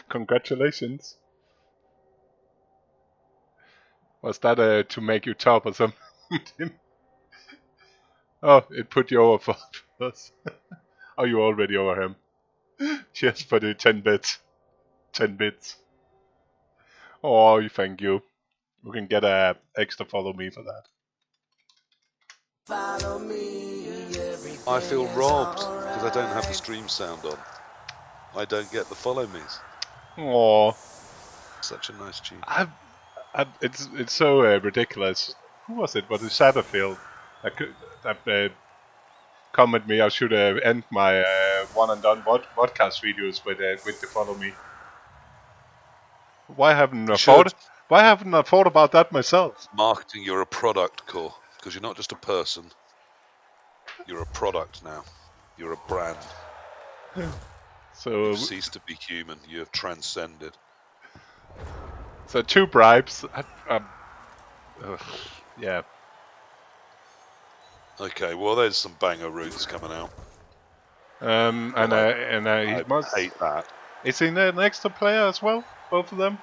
Congratulations. Was that to make you top or something? Oh, it put you over for us. Oh, you're already over him. Just for the 10 bits. 10 bits. Oh, thank you. We can get a extra follow me for that. Follow me, I feel robbed because I don't have the stream sound on. I don't get the follow me's. Oh, Such a nice tune. it's so ridiculous. Who was it? Was it Satterfield that commented me? I should end my one and done podcast videos with the follow me. Why haven't I thought? Why haven't I thought about that myself? Marketing, you're a product, Core, because you're not just a person. You're a product now. You're a brand. So You've ceased to be human. You have transcended. So 2 bribes. Yeah. Okay, well, there's some banger roots coming out. He I must hate that. Is he an extra player as well? Both of them.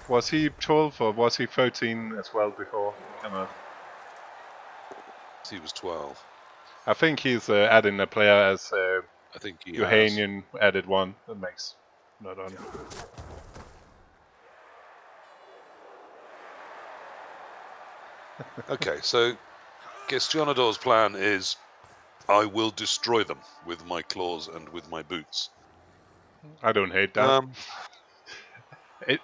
Was he 12 or was he 13 as well before? He was 12. I think he's adding a player as I think he Juhanian added 1. That makes not on. Okay, so Gestionador's plan is I will destroy them with my claws and with my boots. I don't hate that.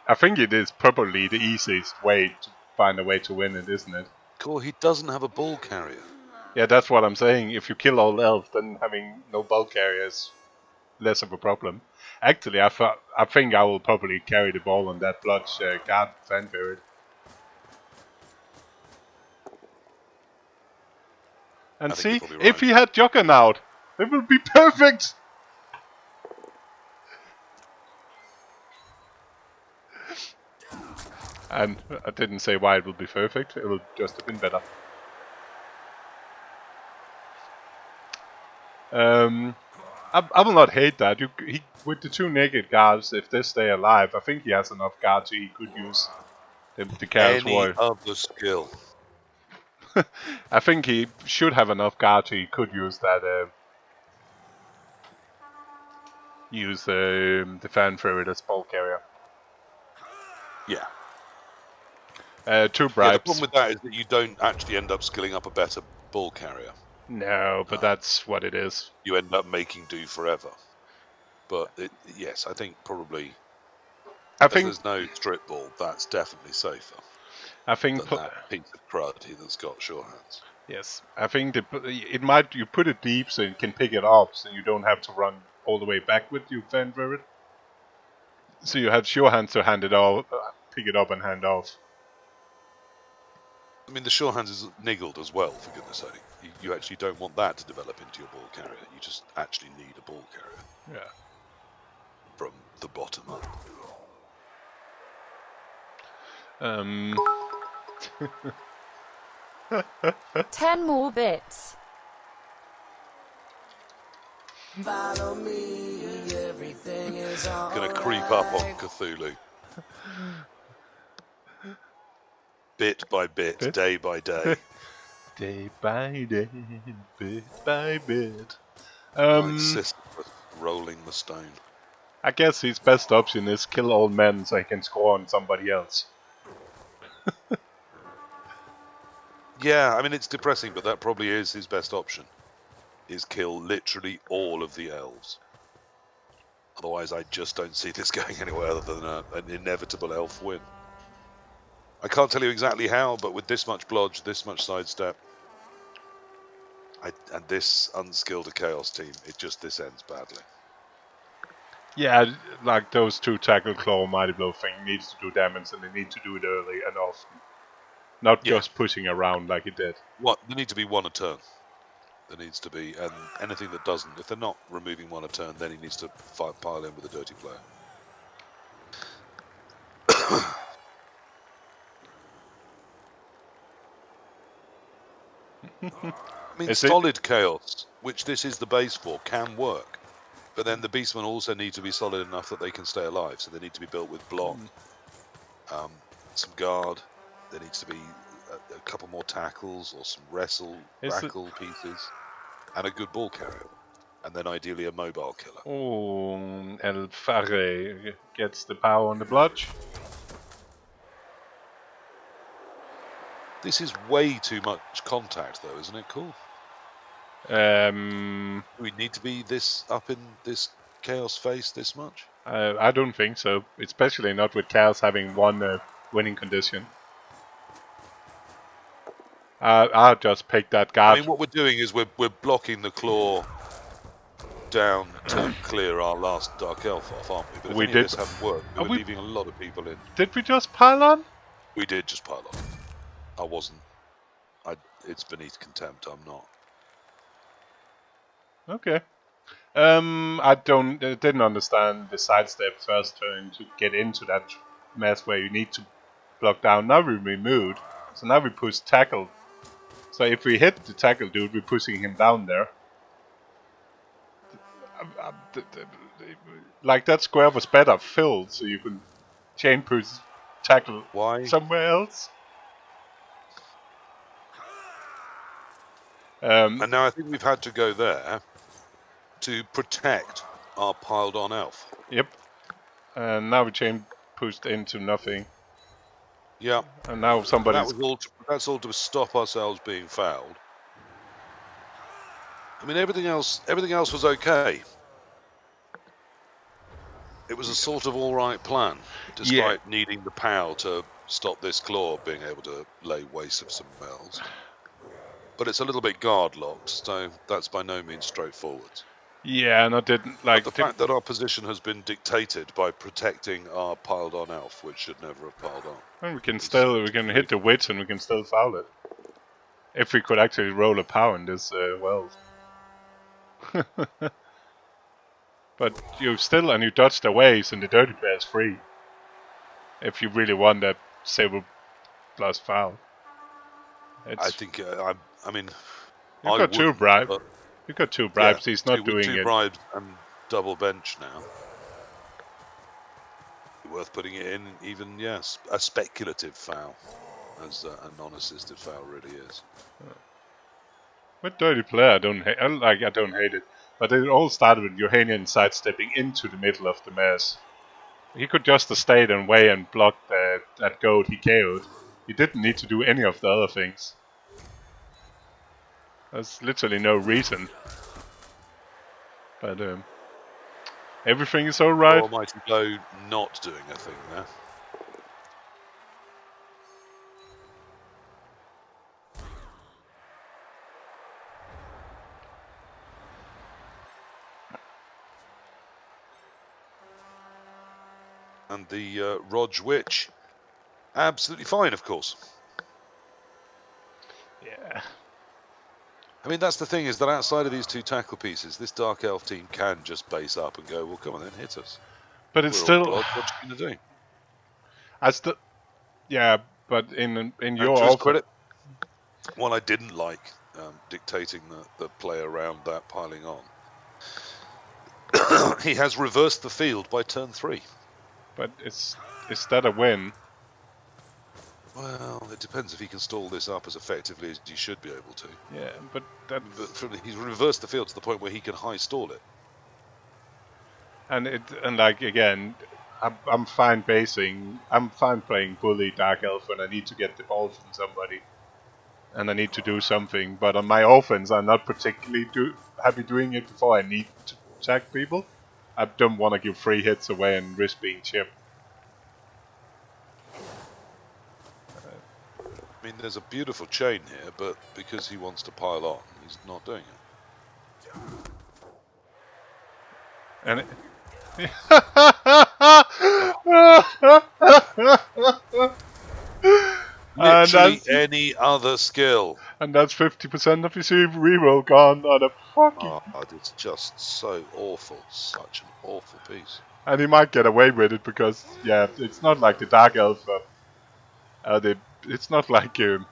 I think it is probably the easiest way to find a way to win it, isn't it? Cool, he doesn't have a ball carrier. Yeah, that's what I'm saying. If you kill all elves, then having no ball carrier is less of a problem. Actually, I think I will probably carry the ball on that bludge guard fan period. And see, right. If he had Juggernaut, it would be perfect! And I didn't say why it would be perfect, it would just have been better. I will not hate that. With the 2 naked guards, if they stay alive, I think he has enough guards he could use the Chaos Warrior. Any other skill. I think he should have enough guards he could use that. Use the fan ferret as ball carrier. Yeah. 2 bribes. Yeah, the problem with that is that you don't actually end up skilling up a better ball carrier. No, but that's what it is. You end up making do forever. But yes, I think probably. There's no strip ball, that's definitely safer. I think than that piece of crud that's got sure hands. Yes, I think it might. You put it deep so you can pick it up, so you don't have to run all the way back with your fan ferret. So you have sure hands to hand it off, pick it up and hand off. I mean, the sure hands is niggled as well, for goodness sake. You actually don't want that to develop into your ball carrier. You just actually need a ball carrier. Yeah. From the bottom up. 10 more bits. Follow me, everything is all Gonna creep up on Cthulhu. Bit by bit, day by day. Day by day, bit by bit. Like Sisyphus rolling the stone. I guess his best option is kill all men so he can score on somebody else. Yeah, I mean, it's depressing, but that probably is his best option. Is kill literally all of the elves. Otherwise, I just don't see this going anywhere other than an inevitable elf win. I can't tell you exactly how, but with this much blodge, this much sidestep, and this unskilled chaos team, this ends badly. Yeah, like those 2 tackle claw mighty blow thing needs to do damage, and they need to do it early and often. Not just pushing around like it did. There needs to be 1 a turn. There needs to be, and anything that doesn't, if they're not removing 1 a turn, then he needs to pile in with a dirty player. I mean, solid chaos, which this is the base for, can work. But then the beastmen also need to be solid enough that they can stay alive. So they need to be built with block, some guard. There needs to be a couple more tackles or some rackle pieces, and a good ball carrier. And then ideally a mobile killer. Oh, El Farre gets the power on the blotch. This is way too much contact, though, isn't it? Cool. Um, Do we need to be this up in this chaos face this much? I don't think so, especially not with Chaos having one winning condition. I'll just pick that I guard. mean, what we're doing is we're blocking the claw down to clear our last Dark Elf off, aren't we? But if We any did. of this hadn't worked, we were leaving a lot of people in. Did we just pile on? We did just pile on. I wasn't. It's beneath contempt. I'm not. Okay. I didn't understand the sidestep first turn to get into that mess where you need to block down. Now we removed, so now we push tackle. So if we hit the tackle dude, we're pushing him down there. Like that square was better filled, so you can chain push tackle somewhere else. And now I think we've had to go there to protect our piled on elf. Yep. And now we chain pushed into nothing. Yeah. And now somebody's... That's all to stop ourselves being fouled. I mean, everything else was okay. It was a sort of all right plan, despite needing the power to stop this claw being able to lay waste of some elves. But it's a little bit guard locked, so that's by no means straightforward. Yeah, and I didn't like the fact that our position has been dictated by protecting our piled on elf, which should never have piled on. And we can hit the witch and we can still foul it. If we could actually roll a power in this world. But you dodged away, so the dirty bear is free. If you really want that silver plus foul. I think, I mean... You've got two bribes. You've got two bribes, he's not doing it. Two bribes and double bench now. Worth putting it in, even, yes, a speculative foul, as a non-assisted foul really is. With dirty player, I don't hate it. But it all started with Juhanian sidestepping into the middle of the mess. He could just have stayed away and blocked that goat he KO'd. He didn't need to do any of the other things. There's literally no reason. But everything is alright. Almighty Blow not doing a thing there. And the Rog Witch, absolutely fine, of course. Yeah. I mean, that's the thing, is that outside of these two tackle pieces, this Dark Elf team can just base up and go, well, come on then, hit us. But it's still... What are you going to do? Yeah, but in your to his credit, while I didn't like dictating the play around that piling on, he has reversed the field by turn 3. But is that a win? Well, it depends if he can stall this up as effectively as he should be able to. Yeah, but he's reversed the field to the point where he can high stall it. And like again, I'm fine basing. I'm fine playing bully Dark Elf when I need to get the ball from somebody, and I need to do something. But on my offense, I'm not particularly happy doing it before I need to attack people. I don't want to give free hits away and risk being chipped. I mean, there's a beautiful chain here, but because he wants to pile on, he's not doing it. And literally any other skill. And that's 50% of his reroll gone on a fucking... Oh, it's just so awful. Such an awful piece. And he might get away with it because, yeah, it's not like the Dark Elf... it's not like the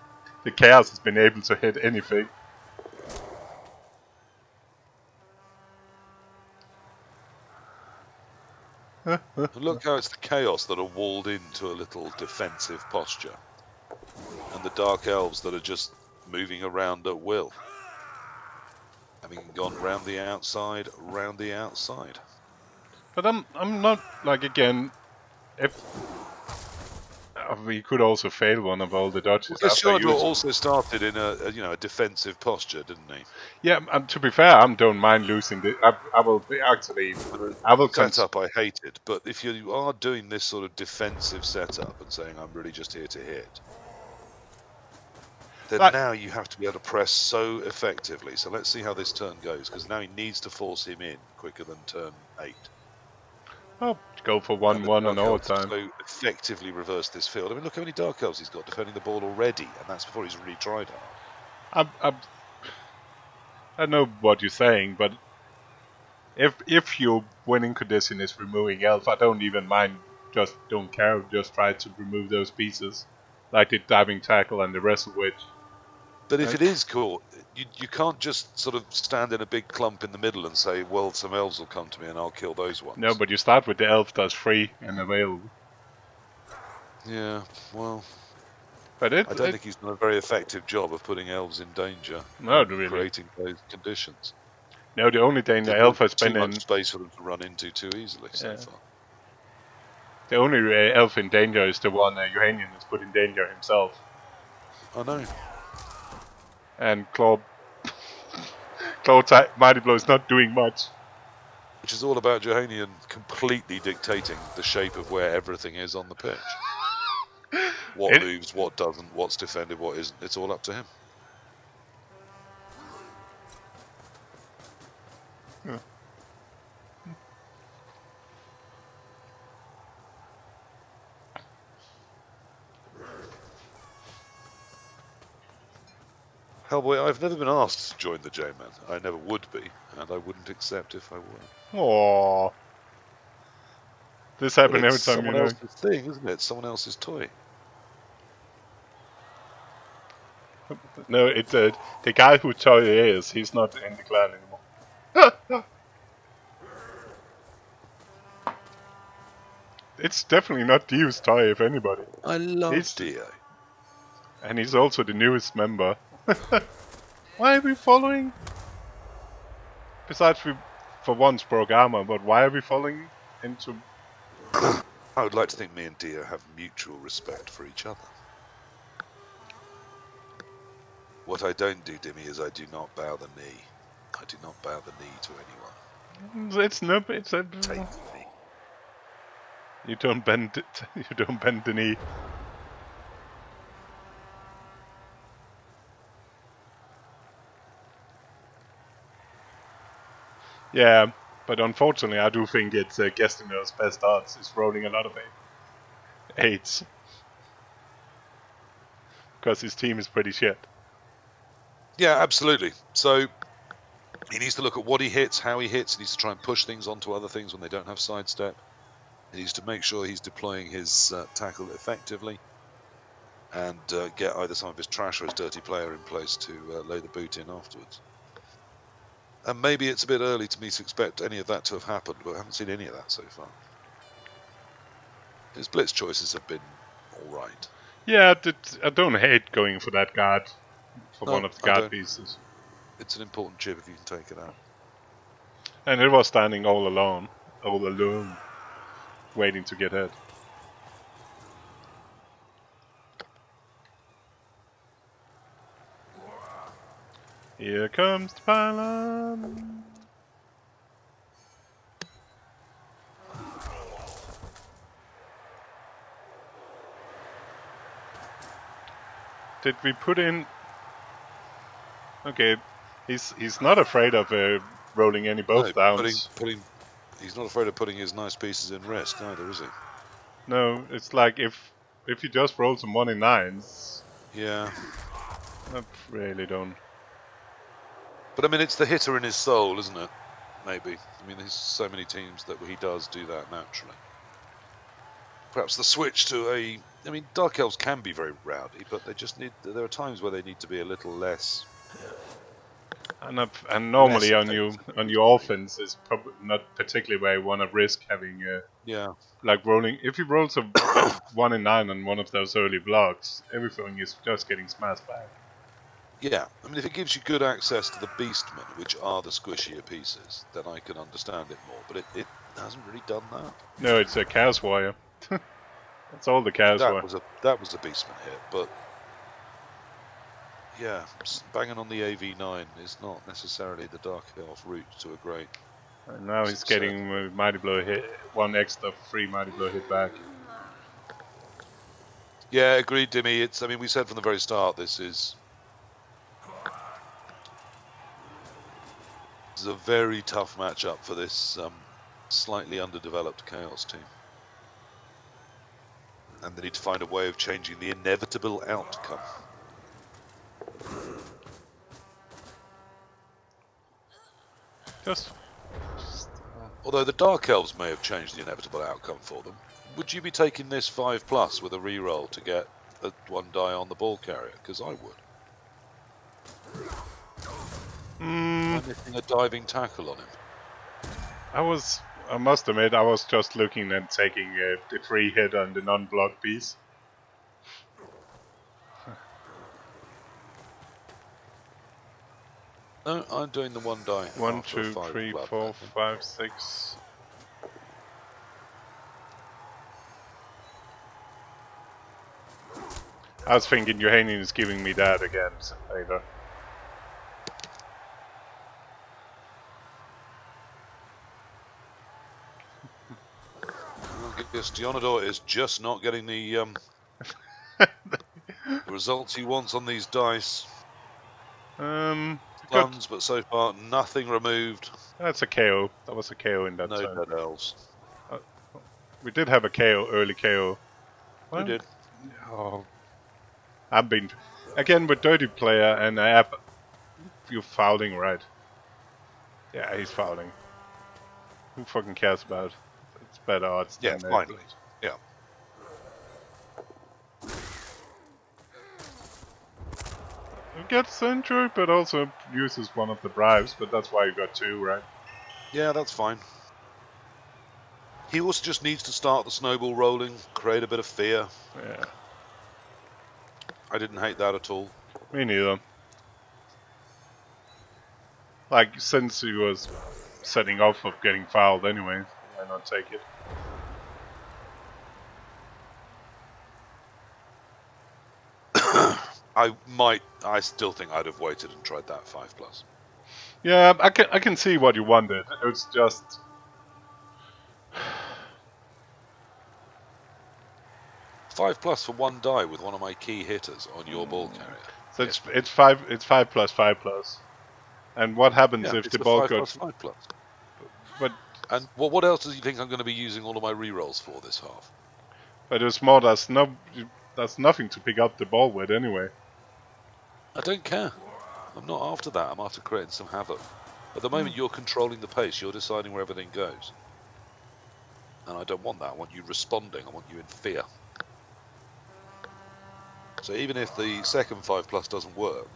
Chaos has been able to hit anything. And look how it's the chaos that are walled into a little defensive posture, and the dark elves that are just moving around at will, having gone round the outside, round the outside. But I'm not like again. If we could also fail one of all the dodges Well, after Gestionador using. also started in a defensive posture, didn't he? Yeah, and to be fair, I don't mind losing the. I will be actually. I will Setup I hated, but if you are doing this sort of defensive setup and saying I'm really just here to hit, then Like- now you have to be able to press so effectively. So let's see how this turn goes, because now he needs to force him in quicker than turn 8. I'll go for And the 1-1 on Dark Elves overtime. so effectively reverse this field. I mean, look how many Dark Elves he's got defending the ball already, and that's before he's really tried hard. I know what you're saying, but if your winning condition is removing elf, I don't even mind. Just don't care. Just try to remove those pieces, like the diving tackle and the wrestle witch. But if it is caught, you can't just sort of stand in a big clump in the middle and say, well, some elves will come to me and I'll kill those ones. No, but you start with the elf that's free and available. Yeah, well, But I don't think he's done a very effective job of putting elves in danger. Not and really. creating those conditions. No, the only thing the There's elf has too been in. much space for them to run into too easily so far. The only elf in danger is the one Juhanian has put in danger himself. I know. And Claw Mighty Blow is not doing much. Which is all about Juhanian completely dictating the shape of where everything is on the pitch. What moves, what doesn't, what's defended, what isn't. It's all up to him. Yeah. Hellboy, I've never been asked to join the J-Man. I never would be, and I wouldn't accept if I were. Aww. This happens every time, someone else's thing, isn't it? Someone else's toy. No, it's the guy who toy it is. He's not in the clan anymore. It's definitely not Dio's toy, if anybody. I love Dio. And he's also the newest member. Why are we following? Besides, we for once broke armor, but why are we falling into... I would like to think me and Dio have mutual respect for each other. What I don't do, Dimmy, is I do not bow the knee. I do not bow the knee to anyone. It's no... It's a... Take me. You don't bend it. You don't bend the knee. Yeah, but unfortunately, I do think it's Gestionador's best odds. Is rolling a lot of 8s. Because his team is pretty shit. Yeah, absolutely. So he needs to look at what he hits, how he hits. He needs to try and push things onto other things when they don't have sidestep. He needs to make sure he's deploying his tackle effectively and get either some of his trash or his dirty player in place to lay the boot in afterwards. And maybe it's a bit early to me to expect any of that to have happened, but I haven't seen any of that so far. His blitz choices have been all right. Yeah, I don't hate going for that guard for one of the guard pieces. It's an important chip if you can take it out. And it was standing all alone, waiting to get hit. Here comes the pylon. Did we put in... Okay, he's not afraid of rolling any both downs. He's not afraid of putting his nice pieces in risk either, is he? No, it's like if you just roll some 1 in 9s. Yeah. I really don't. But I mean, it's the hitter in his soul, isn't it? Maybe. I mean, there's so many teams that he does do that naturally. Perhaps the switch to a... I mean, Dark Elves can be very rowdy, but they just need... There are times where they need to be a little less... And normally less on your offense is probably not particularly where you want to risk having Yeah. like rolling. If you roll some 1 in 9 on one of those early blocks, everything is just getting smashed back. Yeah, I mean, if it gives you good access to the beastmen, which are the squishier pieces, then I can understand it more. But it hasn't really done that. No, it's a Chaos Warrior. That's all the Chaos Warrior. That was a beastman hit, but yeah, banging on the AV9 is not necessarily the Dark Elf route to a great. And now he's getting Mighty Blow hit, 1 extra free Mighty Blow hit back. Yeah, agreed, Dimmy. I mean, we said from the very start this is a very tough matchup for this slightly underdeveloped Chaos team. And they need to find a way of changing the inevitable outcome. Although the Dark Elves may have changed the inevitable outcome for them, would you be taking this 5+ with a reroll to get a 1 die on the ball carrier? Because I would. I'm missing a diving tackle on him. I must admit, I was just looking and taking the free hit on the non-block piece. No, I'm doing the 1 die. 1, 2, 3, 4, 5, 6. I was thinking Juhanian is giving me that again later. Gestionador is just not getting the results he wants on these dice. Guns, but so far nothing removed. That's a KO. That was a KO in that No turn. dead elves. We did have a KO, early KO. We did. Oh. I've been again with dirty player, and I have you fouling, right? Yeah, he's fouling. Who fucking cares about? It's better odds. Yeah, than finally. Yeah. He gets injured, but also uses one of the bribes. But that's why you got 2, right? Yeah, that's fine. He also just needs to start the snowball rolling, create a bit of fear. Yeah. I didn't hate that at all. Me neither. Like, since he was setting off of getting fouled anyway, why not take it? I still think I'd have waited and tried that 5+. Yeah, I can see what you wanted. It's just 5+ for 1 die with one of my key hitters on your ball carrier. So it's 5+5+. And what happens if the ball goes 5+. But and what else do you think I'm going to be using all of my rerolls for this half? But it's more there's nothing to pick up the ball with anyway. I don't care. I'm not after that. I'm after creating some havoc. At the moment, you're controlling the pace. You're deciding where everything goes. And I don't want that. I want you responding. I want you in fear. So even if the second 5+ doesn't work,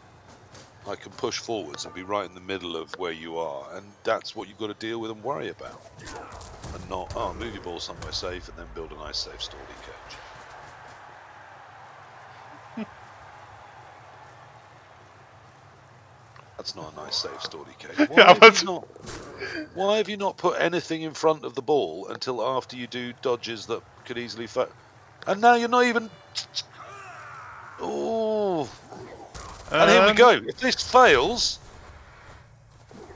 I can push forwards and be right in the middle of where you are. And that's what you've got to deal with and worry about. And not, move your ball somewhere safe and then build a nice safe stalling cage. That's not a nice safe stalling cage. Why have you not put anything in front of the ball until after you do dodges that could easily and now you're not even... Oh. And here we go. If this fails...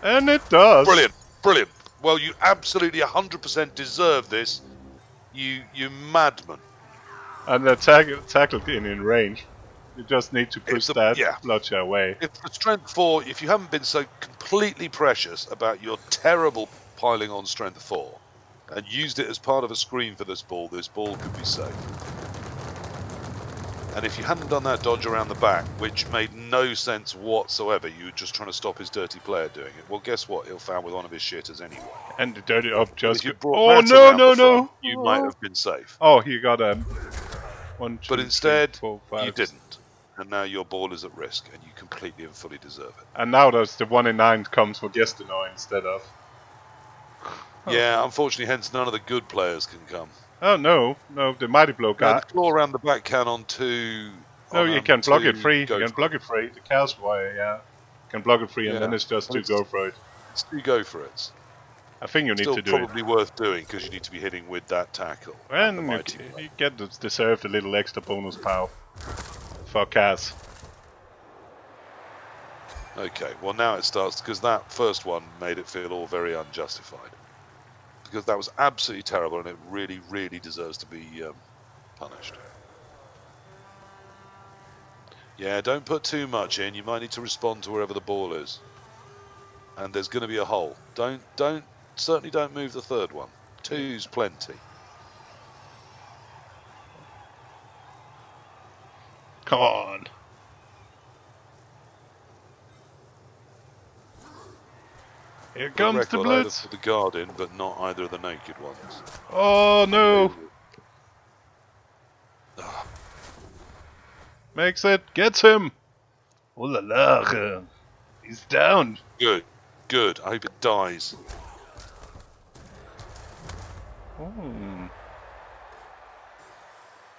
And it does. Brilliant. Brilliant. Well, you absolutely 100% deserve this. You madman. And the tackle in range. You just need to push that blotcher away. If the strength 4, if you haven't been so completely precious about your terrible piling on strength 4 and used it as part of a screen for this ball could be safe. And if you hadn't done that dodge around the back, which made no sense whatsoever, you were just trying to stop his dirty player doing it. Well, guess what? He'll foul with one of his shitters anyway. And the dirty up just... Oh, no! You might have been safe. Oh, he got a... 1, 2, but instead, 3, 4, 5, you didn't. and now your ball is at risk, and you completely and fully deserve it. And now there's the 1 in 9 comes for Gestionador instead of. Yeah, unfortunately, hence none of the good players can come. Oh no, the mighty blow No, guy. the claw around the back can on two. No, you can block it free. Go You can for block it. it free. The Chaos Warrior, yeah, can block it free, and then Yeah, it's just well, to go for it. It's to go for it. I think you need Still to do it. probably worth doing because you need to be hitting with that tackle and the And mighty. you get to deserve the little extra bonus power for Cass. Okay, well now it starts because that first one made it feel all very unjustified. Because that was absolutely terrible and it really, really deserves to be punished. Yeah, don't put too much in. You might need to respond to wherever the ball is. And there's going to be a hole. Certainly don't move the third one. Two's plenty. Come on. Here For comes the record, I'd have blitz. put the guard in, but not either of the naked ones. Oh no. Makes it. Gets him. Oh la la. He's down. Good, good. I hope it dies. Hmm.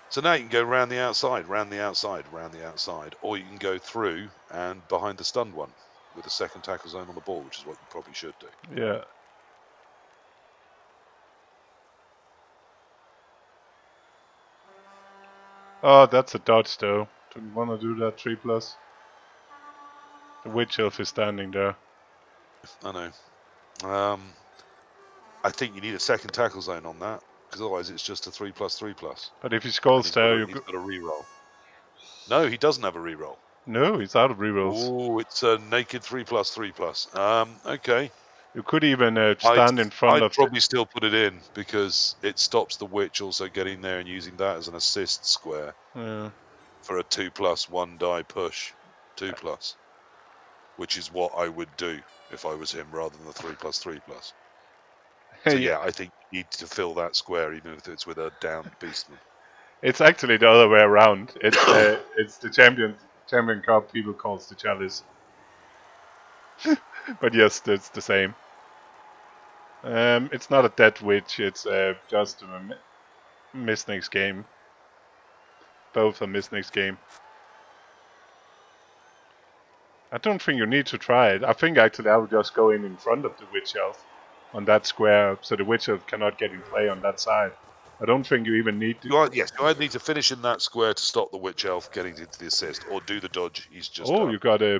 So now you can go round the outside, round the outside, round the outside, or you can go through and behind the stunned one with a second tackle zone on the ball, which is what you probably should do. Yeah. Oh, that's a dodge though. Don't want to do that 3+. The witch elf is standing there. I know. I think you need a second tackle zone on that, because otherwise it's just a 3+3+. But if he scrolls there, you he's got a reroll. No, he doesn't have a reroll. No, he's out of rerolls. Oh, it's a naked 3+3+. Okay. You could even stand in front I'd of. probably still put it in because it stops the witch also getting there and using that as an assist square Yeah. for a 2+1 die push, 2+, which is what I would do if I was him rather than the 3+3+. So yeah, I think you need to fill that square even if it's with a downed beastman. It's actually the other way around. It's the champion cup people calls the chalice. But yes, it's the same. It's not a dead witch. It's just a miss next game. Both are miss next game. I don't think you need to try it. I think actually I would just go in front of the witch elf on that square, so the witch elf cannot get in play on that side. I don't think you even need to. Yes, you either need to finish in that square to stop the witch elf getting into the assist, or do the dodge. He's just Oh, done. you got. I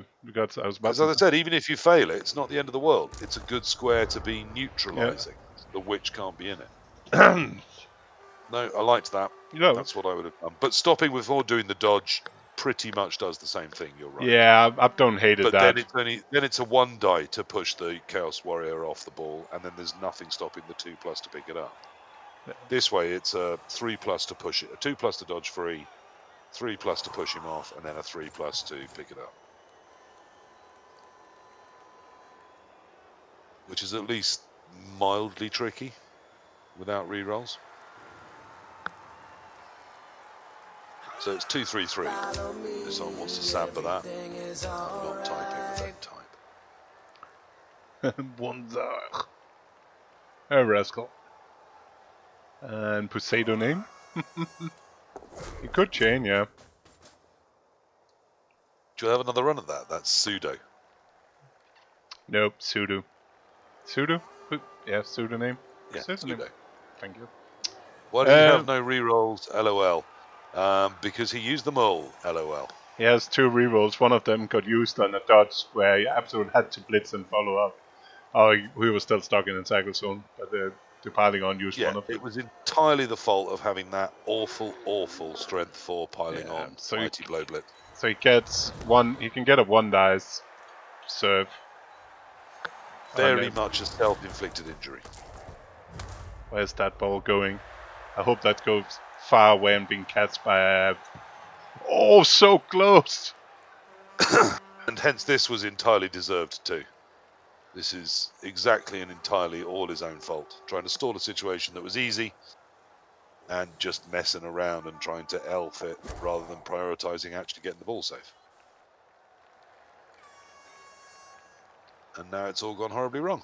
was about As I said, even if you fail it, it's not the end of the world. It's a good square to be neutralising. Yeah. The witch can't be in it. No, I liked that. No. That's what I would have done. But stopping before doing the dodge pretty much does the same thing. You're right. Yeah, I don't hate it. But then it's a 1 die to push the Chaos Warrior off the ball, and then there's nothing stopping the 2+ to pick it up. This way, it's a 3+ to push it, a 2+ to dodge free, 3+ to push him off, and then a 3+ to pick it up. Which is at least mildly tricky without rerolls. So it's 2-3-3. If someone wants to samba that, I'm not typing, I don't type. Wonder. A rascal. And Poseidon name? You could chain, yeah. Do you have another run at that? That's pseudo. Nope, pseudo. Pseudo? Yeah, pseudo name. Yeah, pseudo. Thank you. Why does he have no rerolls? LOL. Because he used them all. LOL. He has 2 rerolls. One of them got used on a dodge where he absolutely had to blitz and follow up. Oh, he was still stuck in the tackle zone, but the piling on used one of them. It was entirely the fault of having that awful strength 4 piling on. So Mighty Blow Blitz. So he gets one. He can get a 1 dice serve. Very much a self-inflicted injury. Where's that ball going? I hope that goes far away and being catched by a... Oh, so close! And hence this was entirely deserved too. This is exactly and entirely all his own fault. Trying to stall a situation that was easy. and just messing around and trying to elf it rather than prioritising actually getting the ball safe. And now it's all gone horribly wrong.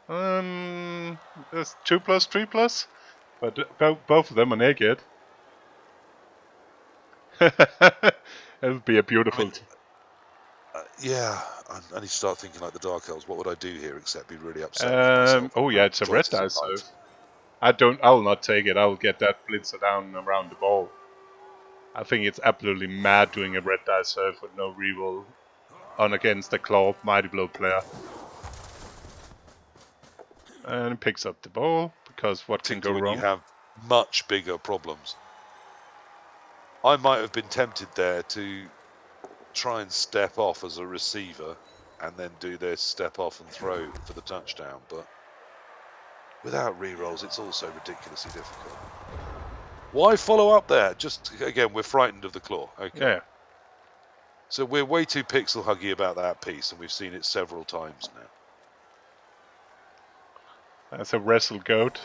There's 2+, 3+, but both of them are naked. It'll be a beautiful. Yeah, I need to start thinking like the Dark Elves. What would I do here except be really upset with myself? Oh yeah, it's a red Choices dice in life. serve. I'll not take it. I'll get that blitzer down around the ball. I think it's absolutely mad doing a red dice serve with no reroll on against a claw mighty blow player. And picks up the ball because what can go Particularly when wrong? you have much bigger problems. I might have been tempted there to try and step off as a receiver and then do this step off and throw for the touchdown, but without re-rolls it's also ridiculously difficult. Why follow up there? Just again, we're frightened of the claw. Okay. Yeah. So we're way too pixel huggy about that piece, and we've seen it several times now. That's a wrestle goat.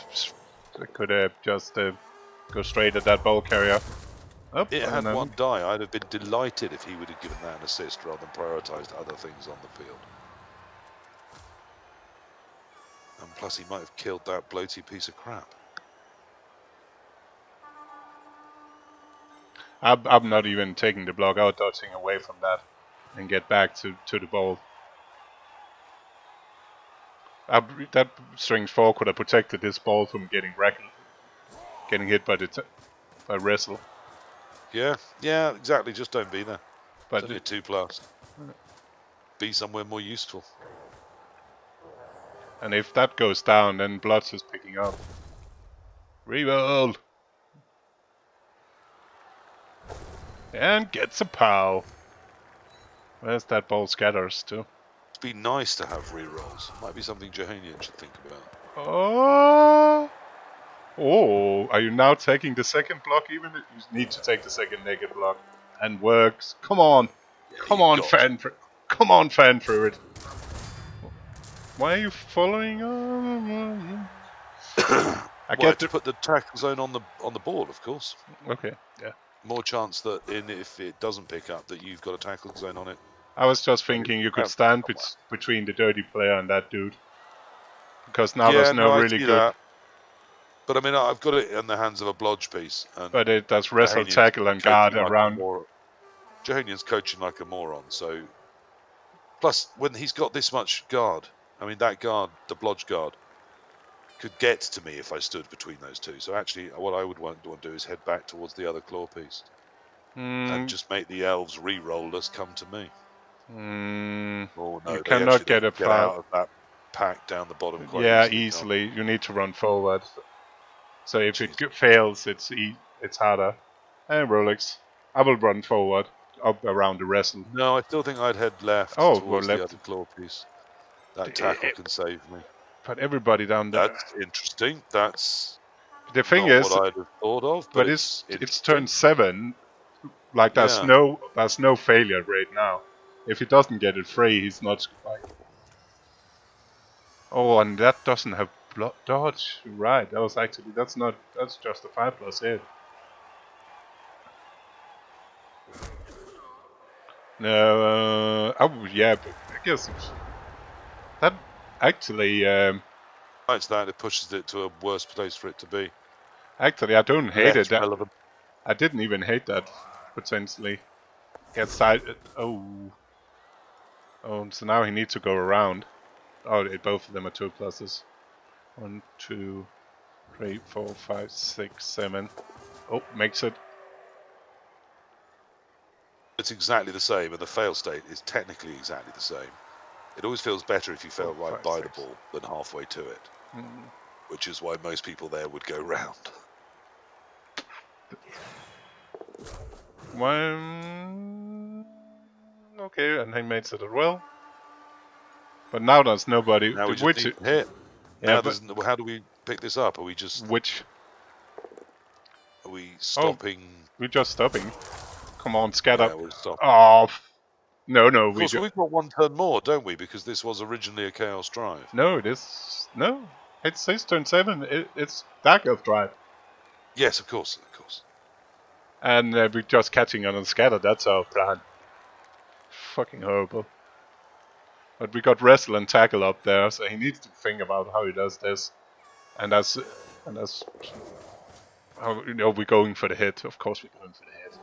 I could just go straight at that ball carrier. Up, It had and one die. I'd have been delighted if he would have given that an assist rather than prioritised other things on the field. And plus, he might have killed that bloaty piece of crap. I'm not even taking the block out, dodging away from that, and get back to the ball. That strange four could have protected this ball from getting hit by wrestle. Yeah, exactly. Just don't be there. But it's only a 2+. Be somewhere more useful. And if that goes down, then Bloods is picking up. Reroll! And gets a pow. Where's that ball scatters to? It'd be nice to have re-rolls. Might be something Juhanian should think about. Oh, are you now taking the second block even? You need to take the second naked block. And works. Come on. Come on, fan for it. Why are you following on? I get to put the tackle zone on the board, of course. Okay, yeah. More chance that if it doesn't pick up, that you've got a tackle zone on it. I was just thinking you could stand between the dirty player and that dude. Because now there's no really good. That. But I mean, I've got it in the hands of a blodge piece. And but it does wrestle, tackle, and guard around. Juhanian's coaching like a moron. So, plus when he's got this much guard, I mean that guard, the blodge guard, could get to me if I stood between those two. So actually, what I would want to do is head back towards the other claw piece and just make the elves re-rollers come to me. Oh no, you cannot get out of that pack down the bottom quite easily. You need to run forward. So if it fails, it's harder. And Rolex, I will run forward up around the wrestle. No, I still think I'd head left towards the other claw piece. That tackle can save me. But everybody down there. That's interesting. That's the thing is what I'd have thought of. But it's turn 7. Like there's no failure rate now. If he doesn't get it free, he's not like. Oh, and that doesn't have dodge. Right, that's just a 5+ hit. No, yeah, but I guess that actually. It's that it pushes it to a worse place for it to be. Actually, I don't hate it. Relevant. I didn't even hate that potentially. Get side. Oh, so now he needs to go around. Oh, both of them are 2+. 1, 2, 3, 4, 5, 6, 7. Oh, makes it. It's exactly the same, and the fail state is technically exactly the same. It always feels better if you fail right by the ball than halfway to it, which is why most people there would go round. Okay, and he makes it as well. But now there's nobody. Now we just need to hit. Yeah, now how do we pick this up? Are we just... Are we stopping? Oh, we're just stopping. Come on, scatter. Yeah, we're stopping. Oh, no. Of course, we've got one turn more, don't we? Because this was originally a Chaos Drive. No, it is... No, it's turn 7. It's Dark Elf Drive. Yes, of course. And we're just catching on scatter. That's our plan. Fucking horrible. But we got wrestle and tackle up there, so he needs to think about how he does this. And that's how, you know, we're going for the hit. Of course we're going for the hit.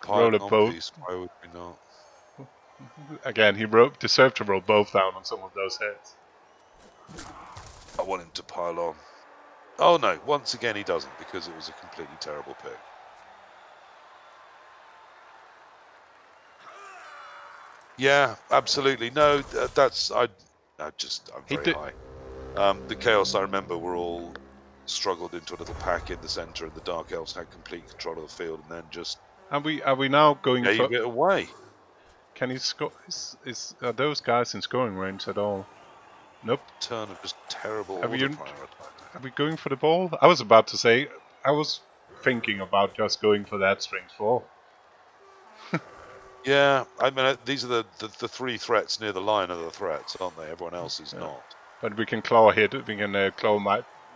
Roll Pile a on both. piece. Why would we not? Again, he deserved to roll both down on some of those hits. I want him to pile on. Oh no, once again he doesn't, because it was a completely terrible pick. Yeah, absolutely. No, I'm very high. The Chaos, I remember, were all struggled into a little pack in the centre, and the Dark Elves had complete control of the field, and then just Are we now going for? gave it away. Can he score? Are those guys in scoring range at all? Nope. Turn of just terrible Are we auto-prioritize. Are we going for the ball? I was about to say, I was thinking about just going for that strength 4. Yeah, I mean, these are the three threats near the line are the threats, aren't they? Everyone else is not. But we can claw hit, we can claw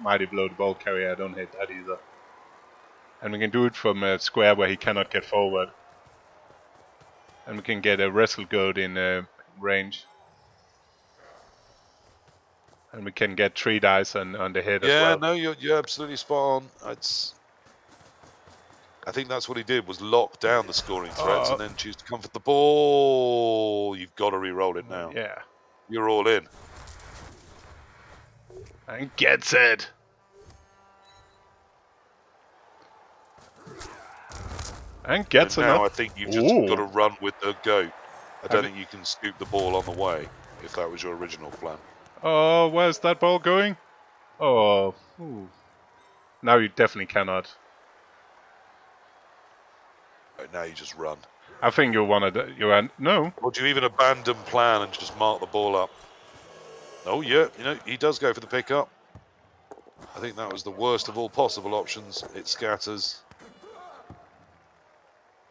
mighty blow the ball carrier, I don't hate that either. And we can do it from a square where he cannot get forward. And we can get a wrestle goat in range. And we can get 3 dice on the hit as well. Yeah, no, you're absolutely spot on. I think that's what he did, was lock down the scoring threats and then choose to come for the ball. You've got to re-roll it now. Yeah. You're all in. And gets it! And gets now enough. I think you've just got to run with the goat. I don't think you can scoop the ball on the way, if that was your original plan. Oh, where's that ball going? Oh. Ooh. Now you definitely cannot. Right, now you just run. I think you wanted no. Or do you even abandon plan and just mark the ball up? Oh yeah, he does go for the pickup. I think that was the worst of all possible options. It scatters.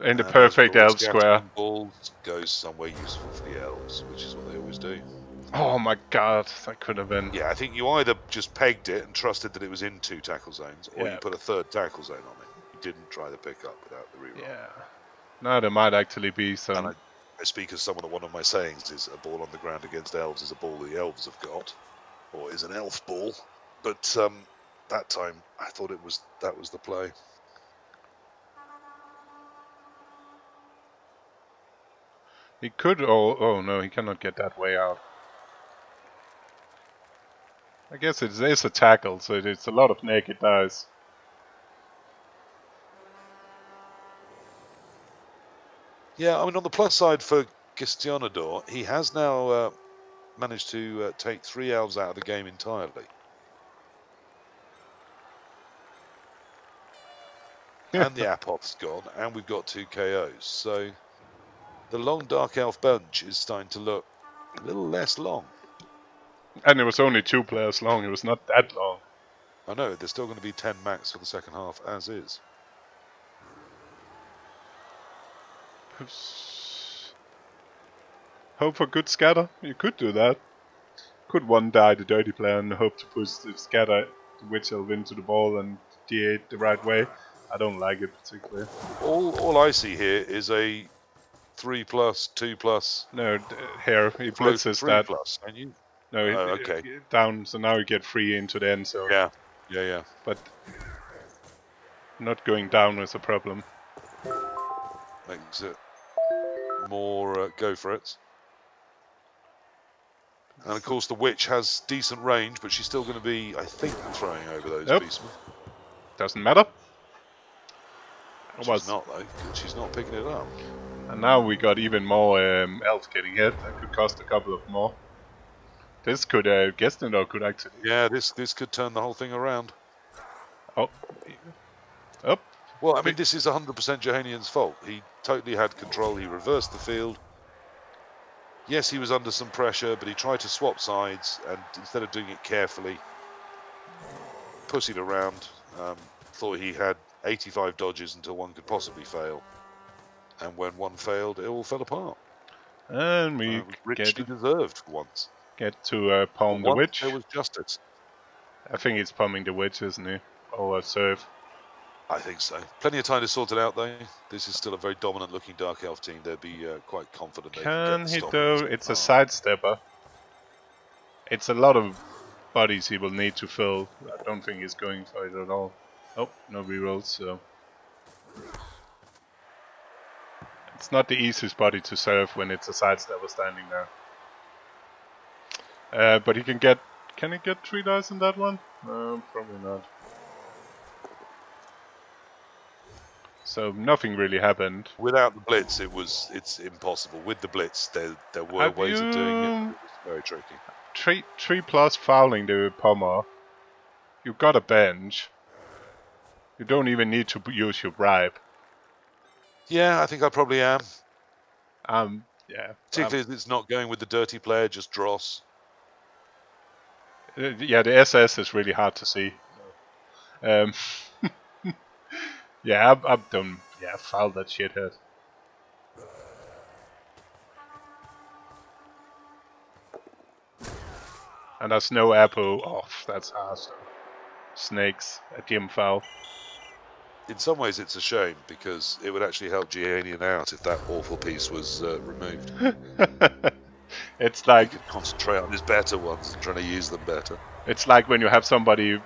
In the perfect elf square. Ball goes somewhere useful for the elves, which is what they always do. Oh my god, that could have been. Yeah, I think you either just pegged it and trusted that it was in 2 tackle zones, or you put a 3rd tackle zone on it. You didn't try the pickup without the reroll. Yeah. No, there might actually be some. And I speak as someone that one of my sayings is a ball on the ground against elves is a ball the elves have got, or is an elf ball. But that time I thought that was the play. He could. Oh no, he cannot get that way out. I guess it is a tackle, so it's a lot of naked dice. Yeah, I mean, on the plus side for Gestionador, he has now managed to take 3 elves out of the game entirely. And the Apoth's gone, and we've got 2 KOs. So the long Dark Elf bench is starting to look a little less long. And it was only 2 players long, it was not that long. I know, there's still going to be 10 max for the second half, as is. Hope for good scatter? You could do that. Could one die the dirty player and hope to push the scatter, the witch elf into the ball and D8 the right way. I don't like it particularly. All I see here is a 3+, 2+. No, here he blitzes 3 that. plus, and you. No, okay. Down. So now you get 3 into the end zone. Yeah. But not going down is a problem. Makes it more go for it. And of course the witch has decent range, but she's still going to be, I think, throwing over those beastmen. Doesn't matter. She's not though, because she's not picking it up. And now we got even more elves getting hit. That could cost a couple of more. This could, Gestionador could actually... Yeah, this could turn the whole thing around. Oh. Up. Well, I mean, this is 100% Juhanian's fault. He totally had control. He reversed the field. Yes, he was under some pressure, but he tried to swap sides, and instead of doing it carefully, pussied around, thought he had 85 dodges until one could possibly fail. And when one failed, it all fell apart. And we richly deserved for once. Get to palm the witch. There was justice. I think he's palming the witch, isn't he? or serve. I think so. Plenty of time to sort it out, though. This is still a very dominant-looking Dark Elf team. They'll be quite confident they can Can get the he stop. though? It's a sidestepper. It's a lot of bodies he will need to fill. I don't think he's going for it at all. Oh, no rerolls, so... It's not the easiest body to serve when it's a sidestepper standing there. But he can get... Can he get 3 dice in that one? No, probably not. So nothing really happened. Without the blitz, it's impossible. With the blitz, there were Have ways of doing it. you- It was very tricky. 3+ fouling the Pommer. You've got a bench. You don't even need to use your bribe. Yeah, I think I probably am. Yeah. Particularly if it's not going with the dirty player, just dross. Yeah, the SS is really hard to see. Yeah, I've done. Yeah, foul that shithead. And there's no apple. Oh, that's harsh. Snakes, a gym foul. In some ways, it's a shame because it would actually help Juhanian out if that awful piece was removed. It's like he could concentrate on his better ones and trying to use them better. It's like when you have somebody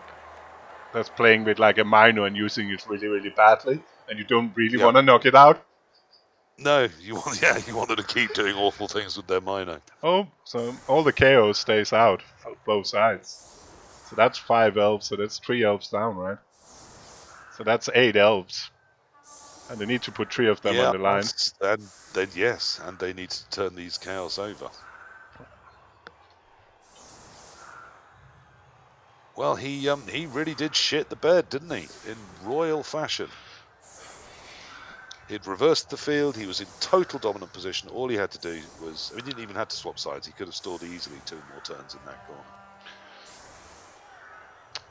that's playing with like a minor and using it really, really badly, and you don't really want to knock it out. No, you wanted to keep doing awful things with their minor. Oh, so all the chaos stays out for both sides. So that's 5 elves, so that's 3 elves down, right? So that's 8 elves. And they need to put 3 of them on the line. And then yes, and they need to turn these chaos over. Well, he really did shit the bed, didn't he? In royal fashion. He'd reversed the field. He was in total dominant position. All he had to do was... he didn't even have to swap sides. He could have stored easily 2 more turns in that corner.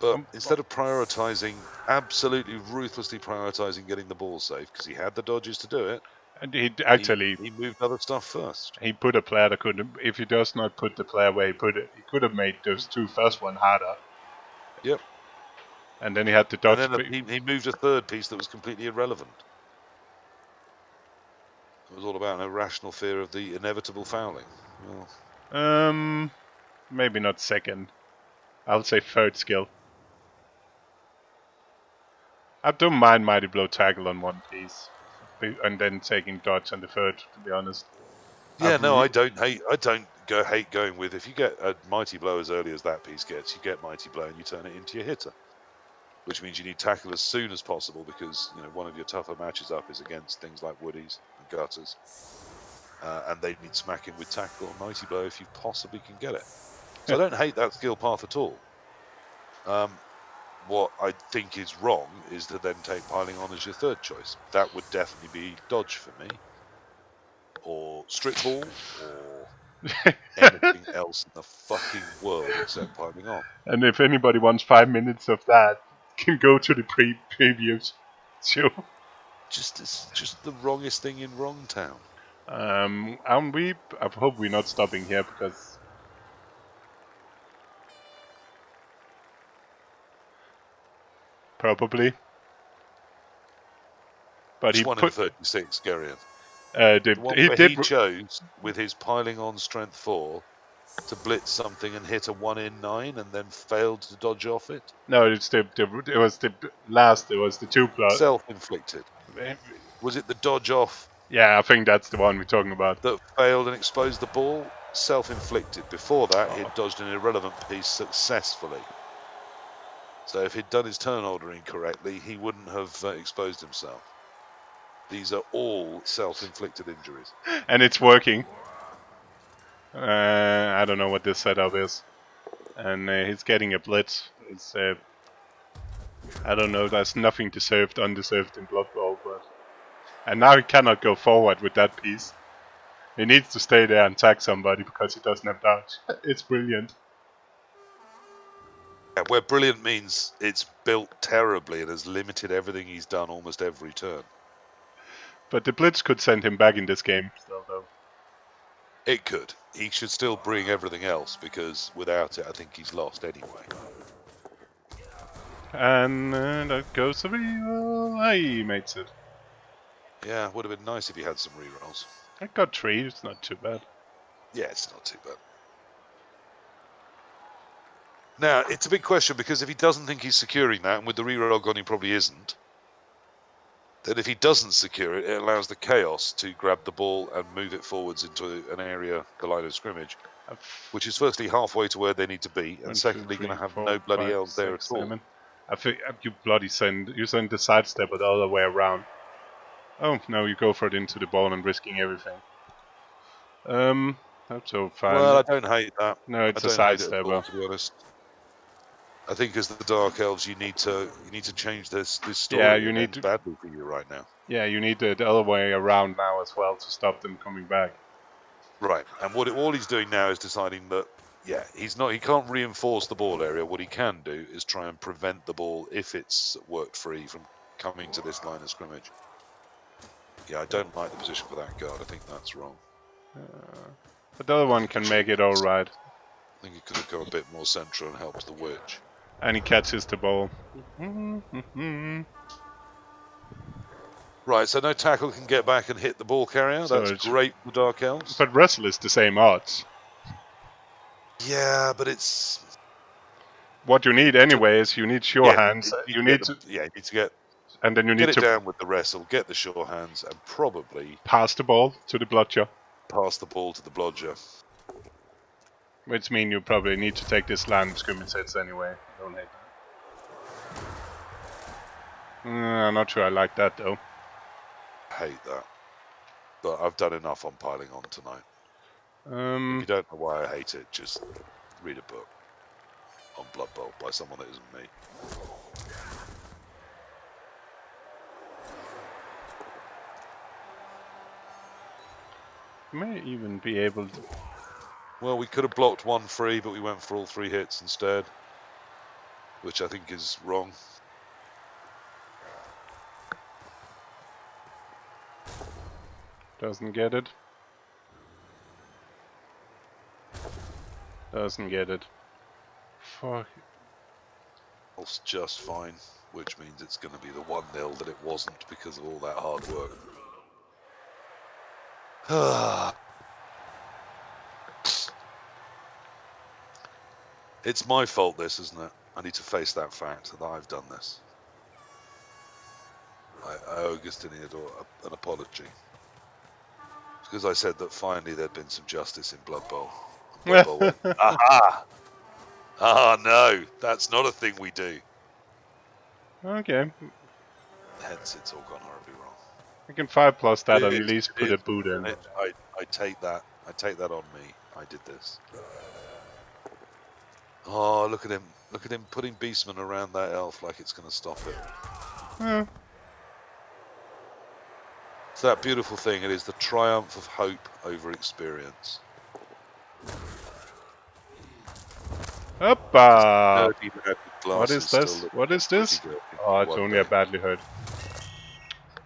But instead of prioritising, absolutely ruthlessly prioritising getting the ball safe, because he had the dodges to do it, and he moved other stuff first. He put a player that could... If he does not put the player where he put it, he could have made those 2 first one harder. Yep. And then he had to dodge... And then he moved a 3rd piece that was completely irrelevant. It was all about an irrational fear of the inevitable fouling. Well. Maybe not 2nd. I would say 3rd skill. I don't mind Mighty Blow Tackle on 1 piece. And then taking dodge on the 3rd, to be honest. Yeah, I don't hate going with... If you get a Mighty Blow as early as that piece gets, you get Mighty Blow and you turn it into your hitter. Which means you need tackle as soon as possible because one of your tougher matches up is against things like Woodies and Gutters. And they need smacking with tackle or Mighty Blow if you possibly can get it. So I don't hate that skill path at all. What I think is wrong is to then take piling on as your 3rd choice. That would definitely be dodge for me. Or strip ball, or anything else in the fucking world except piling on. And if anybody wants 5 minutes of that, can go to the previous show. It's just the wrongest thing in Wrong Town. I hope we're not stopping here because probably. But it's he 1 in 36, Gerian. He chose with his piling on strength 4 to blitz something and hit a 1 in 9 and then failed to dodge off it. No, it was the 2+. Self-inflicted. Was it the dodge off? Yeah, I think that's the one we're talking about. That failed and exposed the ball? Self-inflicted. Before that, he'd dodged an irrelevant piece successfully. So if he'd done his turn order incorrectly, he wouldn't have exposed himself. These are all self-inflicted injuries. And it's working. I don't know what this setup is. And he's getting a blitz. It's I don't know, there's nothing deserved, undeserved in Blood Bowl, but... And now he cannot go forward with that piece. He needs to stay there and tag somebody because he doesn't have dodge. It's brilliant. Yeah, where brilliant means it's built terribly and has limited everything he's done almost every turn. But the blitz could send him back in this game still, though. It could. He should still bring everything else because without it, I think he's lost anyway. And that goes the reroll. He makes it. Yeah, would have been nice if he had some rerolls. I got 3, it's not too bad. Yeah, it's not too bad. Now, it's a big question because if he doesn't think he's securing that, and with the reroll gone, he probably isn't, then if he doesn't secure it, it allows the Chaos to grab the ball and move it forwards into an area, the line of scrimmage, which is firstly halfway to where they need to be, and secondly going to have no bloody elves there at all. I think you bloody send the sidestep the other way around. Oh no, you go for it into the ball and risking everything. That's so fine. Well, I don't hate that. No, it's I a don't hate it at all, sidestepper. to be honest. I think as the Dark Elves, you need to change this story. Yeah, you It need ends to. badly for you right now. Yeah, you need the other way around now as well to stop them coming back. Right, and all he's doing now is deciding that, yeah, he can't reinforce the ball area. What he can do is try and prevent the ball, if it's worked free, from coming to this line of scrimmage. Yeah, I don't like the position for that guard. I think that's wrong. But the other one can make it alright. I think he could have gone a bit more central and helped the witch. And he catches the ball. Right, so no tackle can get back and hit the ball carrier. So That's great for the Dark Elves. But wrestle is the same odds. Yeah, but it's... What you need anyway is you need sure hands. You need to get... And then you need Get to it down with the wrestle, get the sure hands, and probably pass the ball to the blotcher. Pass the ball to the blodger. Which means you probably need to take this line of scrimmage sets anyway. Don't hate that. I'm not sure I like that though. Hate that. But I've done enough on piling on tonight. If you don't know why I hate it, just read a book on Blood Bowl by someone that isn't me. You may even be able to... Well, we could have blocked one free, but we went for all 3 hits instead, which I think is wrong. Doesn't get it. Doesn't get it. Fuck. It's just fine, which means it's going to be the 1-0 that it wasn't because of all that hard work. It's my fault, this, isn't it? I need to face that fact that I've done this. I owe Gestionador an apology. Because I said that finally there'd been some justice in Blood Bowl. Blood Bowl went, aha! Ah, no, that's not a thing we do. Okay. Hence, it's all gone horribly wrong. I can 5+ that It and at is, least it put is. a boot in. I take that. I take that on me. I did this. Oh, look at him. Look at him putting Beastman around that elf like it's going to stop it. It's that beautiful thing. It is the triumph of hope over experience. Hoppa! Dirty red What is this? What is this? Oh, it's only a badly hurt.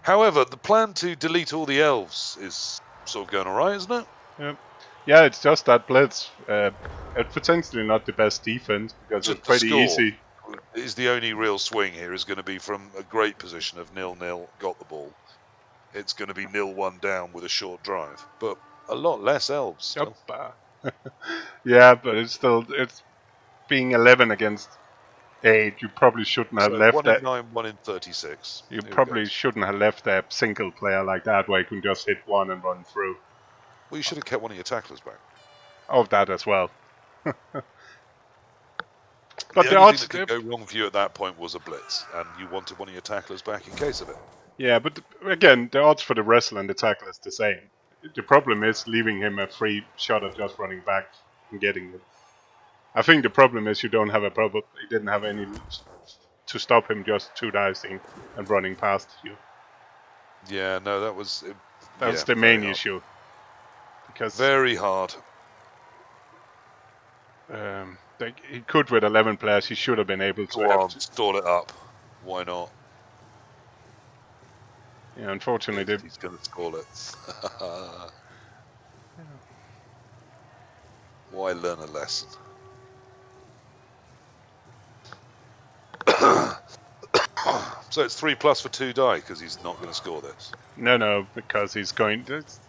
However, the plan to delete all the elves is sort of going alright, isn't it? Yep. Yeah, it's just that blitz. It's potentially not the best defense because Just it's pretty the score easy. is the only real swing here is going to be from a great position of 0-0, got the ball. It's going to be 0-1 down with a short drive, but a lot less elves still. Hoppa. Yeah, but it's being 11 against 8. You probably shouldn't have So left 1 that. in 9, 1 in 36. You Here we probably go. shouldn't have left that single player like that where you can just hit one and run through. Well, you should have kept one of your tacklers back. Oh, that as well. But the only thing that could go wrong for you at that point was a blitz, and you wanted one of your tacklers back in case of it. Yeah, but again, the odds for the wrestle and the tackle is the same. The problem is leaving him a free shot of just running back and getting it. I think the problem is you don't have a problem. You didn't have any to stop him just 2-dicing and running past you. Yeah, no, that was... That's the main issue. Because very hard. he could with 11 players. He should have been able to. Go on, stall it up. Why not? Yeah, unfortunately, he's going to stall it. Why learn a lesson? So it's 3+ for 2 die because he's not going to score this. No, because he's going.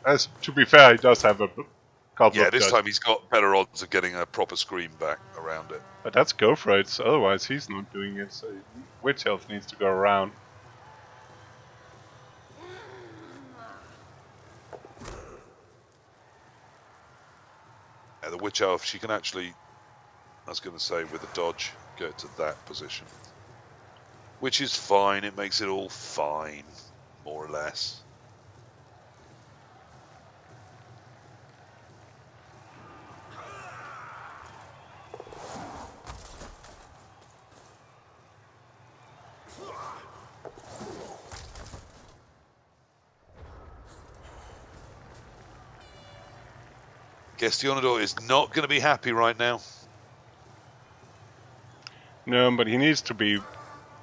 As to be fair, he does have a couple Yeah, of this dodge. time he's got better odds of getting a proper screen back around it. But that's go for it. So otherwise, he's not doing it. So Witch Elf needs to go around. Yeah, the Witch Elf, she can actually, I was going to say, with a dodge, go to that position. Which is fine. It makes it all fine, more or less. Gestionador is not going to be happy right now. No, but he needs to be.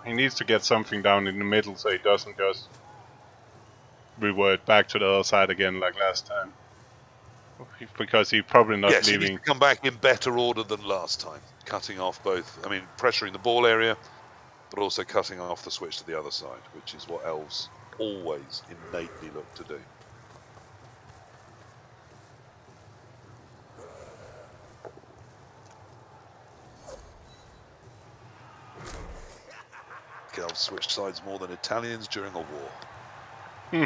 He needs to get something down in the middle so he doesn't just revert back to the other side again like last time. Because he's probably not Yes, he needs leaving. to come back in better order than last time. Cutting off both, I mean, pressuring the ball area, but also cutting off the switch to the other side, which is what elves always innately look to do. Elves switch sides more than Italians during a war. Yep.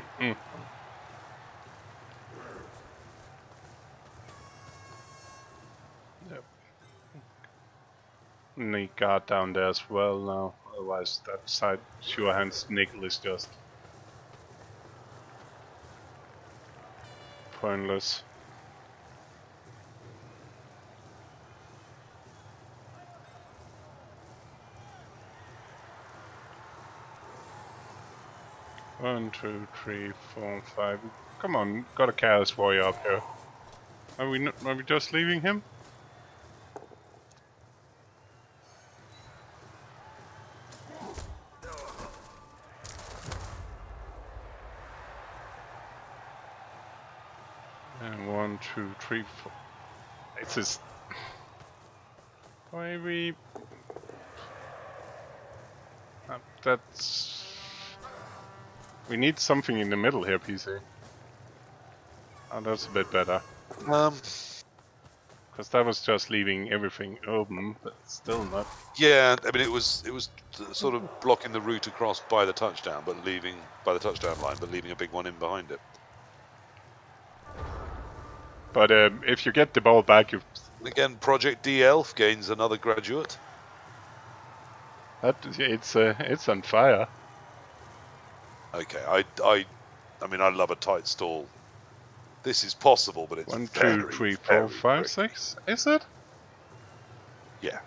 Need guard down there as well now. Otherwise, that side Juhanian's nickel is just pointless. One, two, three, four, five. Come on, got a Chaos Warrior up here. Are we just leaving him? And one, two, three, four. It's just. Why we? That's. We need something in the middle here, PC. Oh, that's a bit better. Because that was just leaving everything open, but still not. Yeah, I mean it was sort of blocking the route across by the touchdown, but leaving by the touchdown line, but leaving a big one in behind it. But if you get the ball back, you. Again, Project D Elf gains another graduate. It's on fire. Okay, I mean I love a tight stall. This is possible, but it's 1, very, 2, 3, 4, very 5, quick. 6. Is it? Yeah.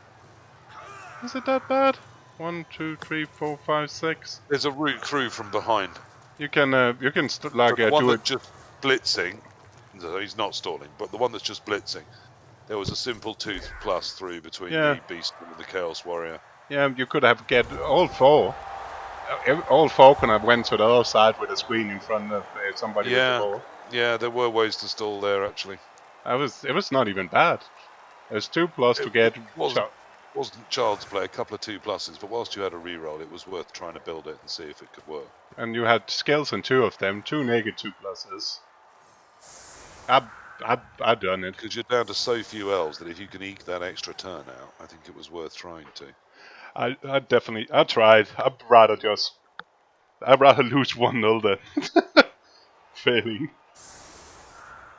Is it that bad? 1, 2, 3, 4, 5, 6. There's a route through from behind. You can like the one do it. that's just blitzing, so he's not stalling, but the one that's just blitzing, there was a simple 2+ through between the Beast and the Chaos Warrior. Yeah, you could have get all four. All four could have went to the other side with a screen in front of somebody with the ball. Yeah, there were ways to stall there actually. It was not even bad. It was 2+ to get. It wasn't child's play, a couple of 2+s, but whilst you had a reroll, it was worth trying to build it and see if it could work. And you had skills on 2 of them, 2 naked 2+s. I've done it. Because you're down to so few elves that if you can eke that extra turn out, I think it was worth trying to. I tried. I'd rather lose 1-0 than failing.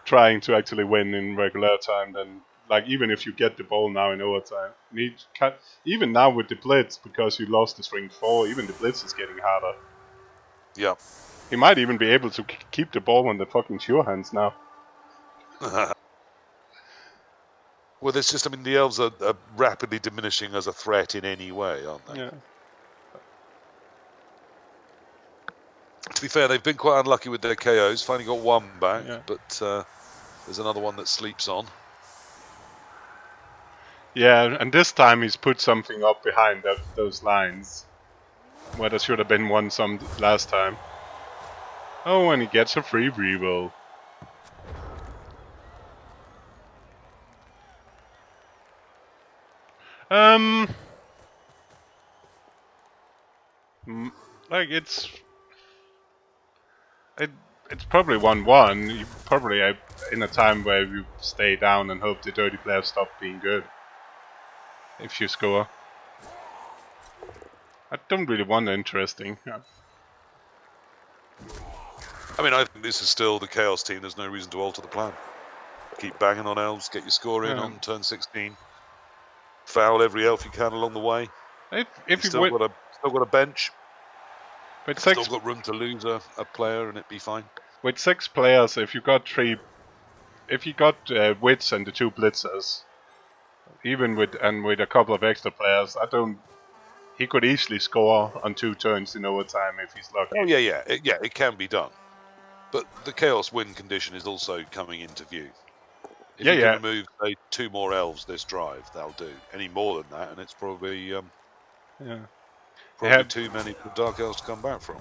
Trying to actually win in regular time, then like even if you get the ball now in overtime, even now with the blitz, because you lost the string 4, even the blitz is getting harder. Yeah. He might even be able to keep the ball on the fucking Juhanians now. Well, there's just, I mean, the elves are rapidly diminishing as a threat in any way, aren't they? Yeah. To be fair, they've been quite unlucky with their KOs. Finally got one back, Yeah. but there's another one that sleeps on. Yeah, and this time he's put something up behind those lines, where there should have been one some last time. Oh, and he gets a free reroll. Like it's probably 1-1. You probably in a time where you stay down and hope the dirty players stop being good. If you score, I don't really want interesting. I mean, I think this is still the Chaos team. There's no reason to alter the plan. Keep banging on elves, get your score in on turn 16. Foul every elf you can along the way. If You've you still would, got a bench. with Still six got room to lose a player and it'd be fine. with 6 players, if you got wits and the 2 blitzers, even with a couple of extra players, he could easily score on 2 turns in overtime if he's lucky. Oh yeah, it can be done. But the Chaos win condition is also coming into view. If you can remove, say, 2 more elves this drive, that'll do. Any more than that, and it's probably too many for Dark Elves to come back from.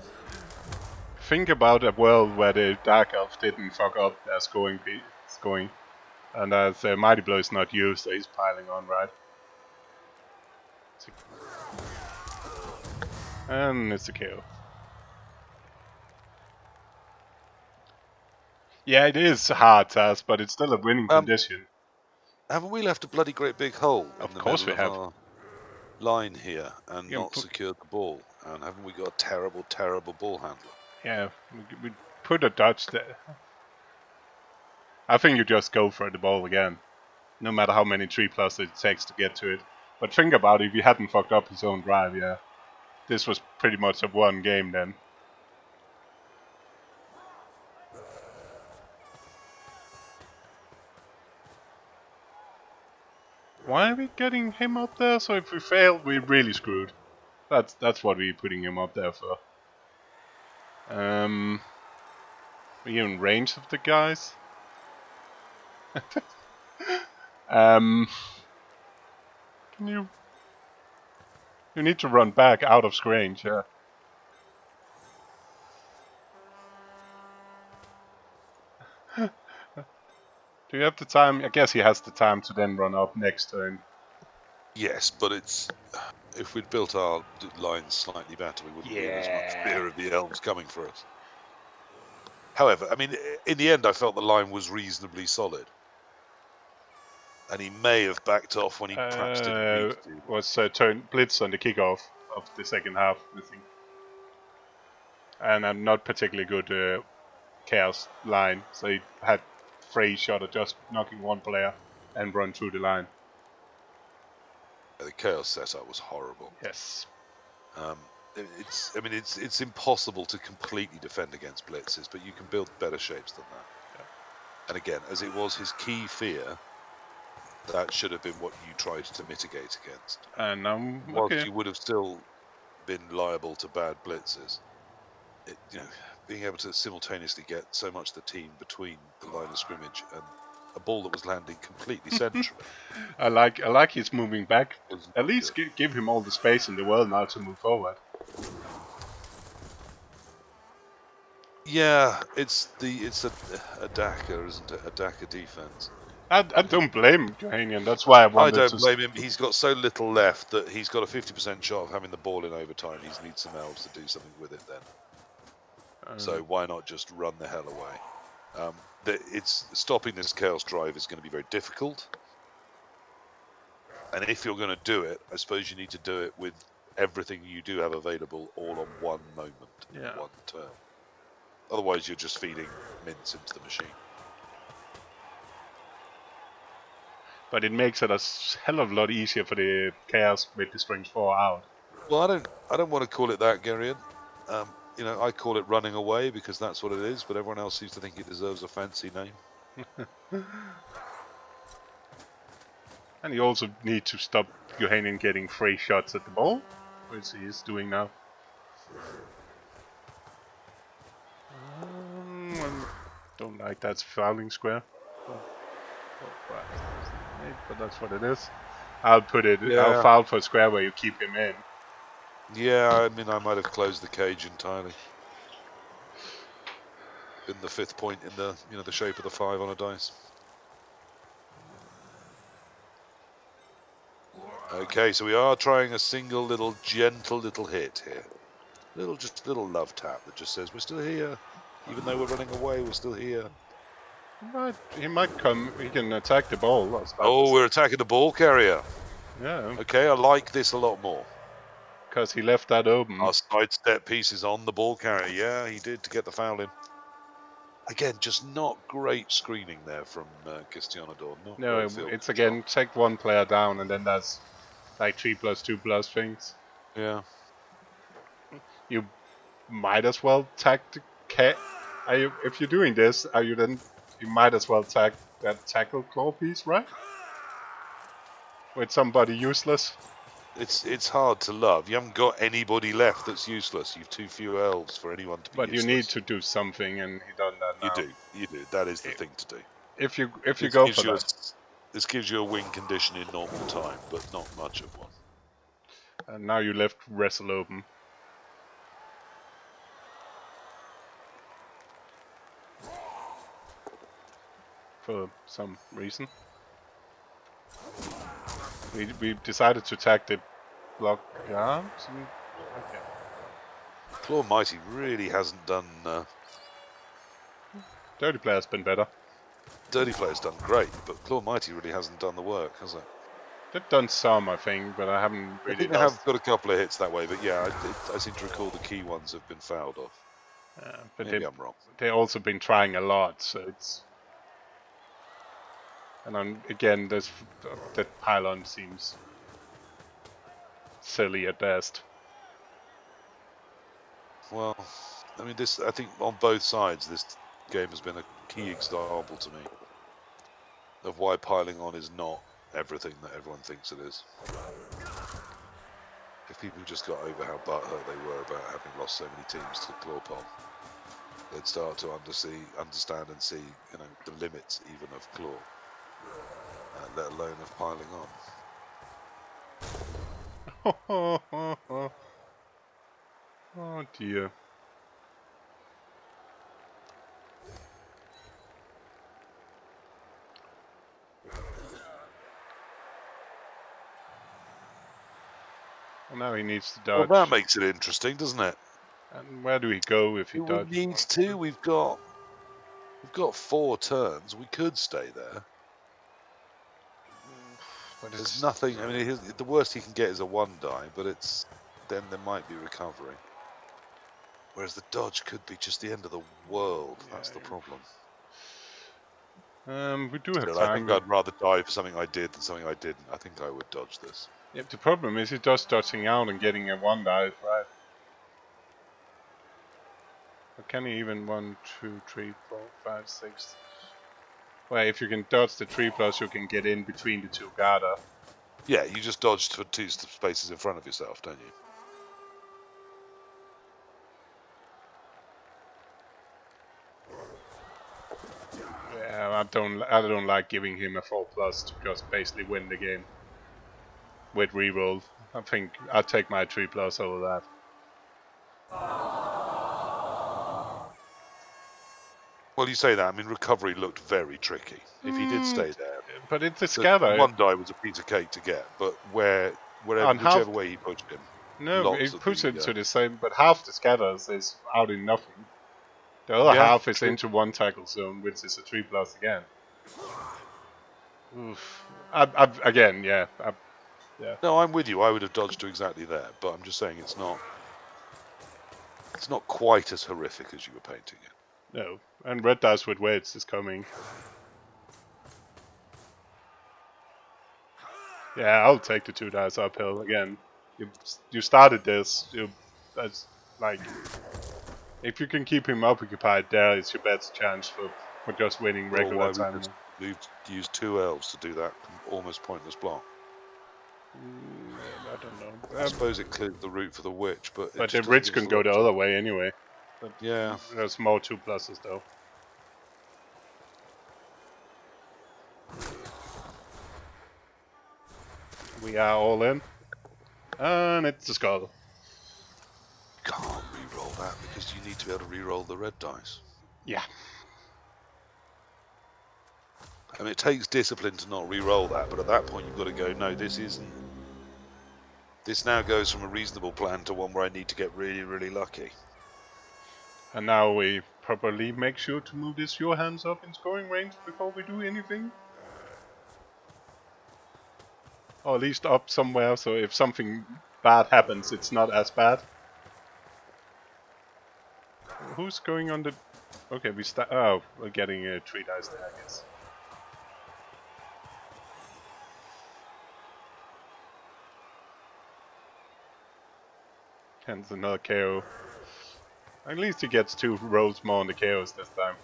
Think about a world where the Dark Elf didn't fuck up their scoring, and as Mighty Blow is not used, so he's piling on, right? And it's a KO. Yeah, it is a hard task, but it's still a winning condition. Haven't we left a bloody great big hole in the course middle we of have. our line here and not secured the ball? And haven't we got a terrible, terrible ball handler? Yeah, we put a dodge there. I think you just go for the ball again, no matter how many 3+ it takes to get to it. But think about it, if he hadn't fucked up his own drive, yeah, this was pretty much a one game then. Why are we getting him up there? So if we fail, we're really screwed. That's what we're putting him up there for. Are you in range of the guys? Can you? You need to run back out of range, yeah. Do you have the time? I guess he has the time to then run up next turn. Yes, but it's if we'd built our lines slightly better, we wouldn't be in as much fear of the elves coming for us. However, I mean, in the end, I felt the line was reasonably solid. And he may have backed off when he perhaps didn't need to. Was turn blitz on the kickoff of the second half, I think. And I'm not particularly good chaos line, so he had free shot of just knocking one player and run through the line. The chaos setup was horrible. Yes. It's impossible to completely defend against blitzes, but you can build better shapes than that. Yeah. And again, as it was his key fear, that should have been what you tried to mitigate against. And whilst you would have still been liable to bad blitzes, being able to simultaneously get so much of the team between the line of scrimmage and a ball that was landing completely centrally. I like his moving back. At least give him all the space in the world now to move forward. Yeah, it's a Daka, isn't it? A Daka defense. I don't blame Juhanian. That's why I wanted to... I don't blame him. He's got so little left that he's got a 50% shot of having the ball in overtime. He needs some elves to do something with it then. So why not just run the hell away? It's stopping this chaos drive is going to be very difficult. And if you're going to do it, I suppose you need to do it with everything you do have available all on one moment, one turn. Otherwise, you're just feeding mints into the machine. But it makes it a hell of a lot easier for the chaos with the strings 4 out. Well, I don't want to call it that, Gerian. I call it running away because that's what it is, but everyone else seems to think it deserves a fancy name. And you also need to stop Juhanian getting free shots at the ball, which he is doing now. Don't like that fouling square. But that's what it is. I'll put it. Yeah. I'll foul for a square where you keep him in. Yeah, I mean, I might have closed the cage entirely. Been the 5th point in the shape of the 5 on a dice. Okay, so we are trying a single gentle little hit here. Little love tap that just says we're still here, even though we're running away. We're still here. He might come. He can attack the ball. I was about to Oh, say. we're attacking the ball carrier. Yeah, Okay, I like this a lot more. because he left that open. Our sidestep piece is on the ball carrier. Yeah, he did to get the foul in. Again, just not great screening there from Gestionador. Not No, great field it's control. again take one player down, and then there's like 3+2+ things. Yeah. You might as well tag the cat. If you're doing this, you might as well tag that tackle claw piece, right? With somebody useless. It's hard to love. You haven't got anybody left that's useless. You've too few elves for anyone to be But useless. you need to do something, and he done that now. You do. That is the thing to do. If you This go gives for you that, this gives you a win condition in normal time, but not much of one. and now you left wrestle open. For some reason. We decided to tag the block arms. Okay. Claw Mighty really hasn't done. Dirty player's been better. Dirty Player's done great, but Claw Mighty really hasn't done the work, has it? They've done some, I think, but I haven't really I think they lost. have got a couple of hits that way, but yeah, I seem to recall the key ones have been fouled off. But Maybe I'm wrong. they've also been trying a lot, so it's. And again, that pylon seems silly at best. Well, I mean, I think on both sides, this game has been a key example to me of why piling on is not everything that everyone thinks it is. If people just got over how butthurt they were about having lost so many teams to Clawpon, they'd start to understand and see, the limits even of Claw, let alone of piling on. Oh dear. Well, now he needs to dodge. Well, that makes it interesting, doesn't it? And where do we go if he dodges? We need to. We've got 4 turns. We could stay there. But There's nothing. I mean, the worst he can get is a 1 die, but then there might be recovery. Whereas the dodge could be just the end of the world. That's the problem. We do have Still, time. I think I'd rather die for something I did than something I didn't. I think I would dodge this. Yeah, the problem is he does dodging out and getting a 1 die, right? But can he even 1, 2, 3, 4, 5, 6? Well, if you can dodge the 3+, you can get in between the 2 Garda. Yeah, you just dodged for 2 spaces in front of yourself, don't you? Yeah, I don't like giving him a 4+ to just basically win the game with reroll. I think I'll take my 3+ over that. Well, you say that. I mean, recovery looked very tricky. If he did stay there, but it's a scatter. 1 die was a piece of cake to get. But whichever way he pushed him, no, he lots of puts the, it to the same. But half the scatters is out in nothing. The other half is into 1 tackle zone, which is a 3+ again. Oof. Again, yeah. No, I'm with you. I would have dodged to exactly there, but I'm just saying it's not quite as horrific as you were painting it. No, and red dice with weights is coming. Yeah, I'll take the 2 dice uphill again. You started this. That's like, if you can keep him occupied, there is your best chance for just winning regular time. We've used 2 elves to do that almost pointless block. I don't know. I suppose it cleared the route for the witch, but the witch can go the other way anyway. But yeah, there's more 2+s though. We are all in, and it's a skull. Can't re-roll that because you need to be able to re-roll the red dice. Yeah. I mean, it takes discipline to not re-roll that, but at that point you've got to go, no, this isn't This now goes from a reasonable plan to one where I need to get really, really lucky. And now we properly make sure to move this Juhans up in scoring range before we do anything. Or at least up somewhere, so if something bad happens, it's not as bad. Who's going on the... Okay, we start... Oh, we're getting 3 dice there, I guess. Hence another KO. At least he gets 2 rolls more on the KOs this time.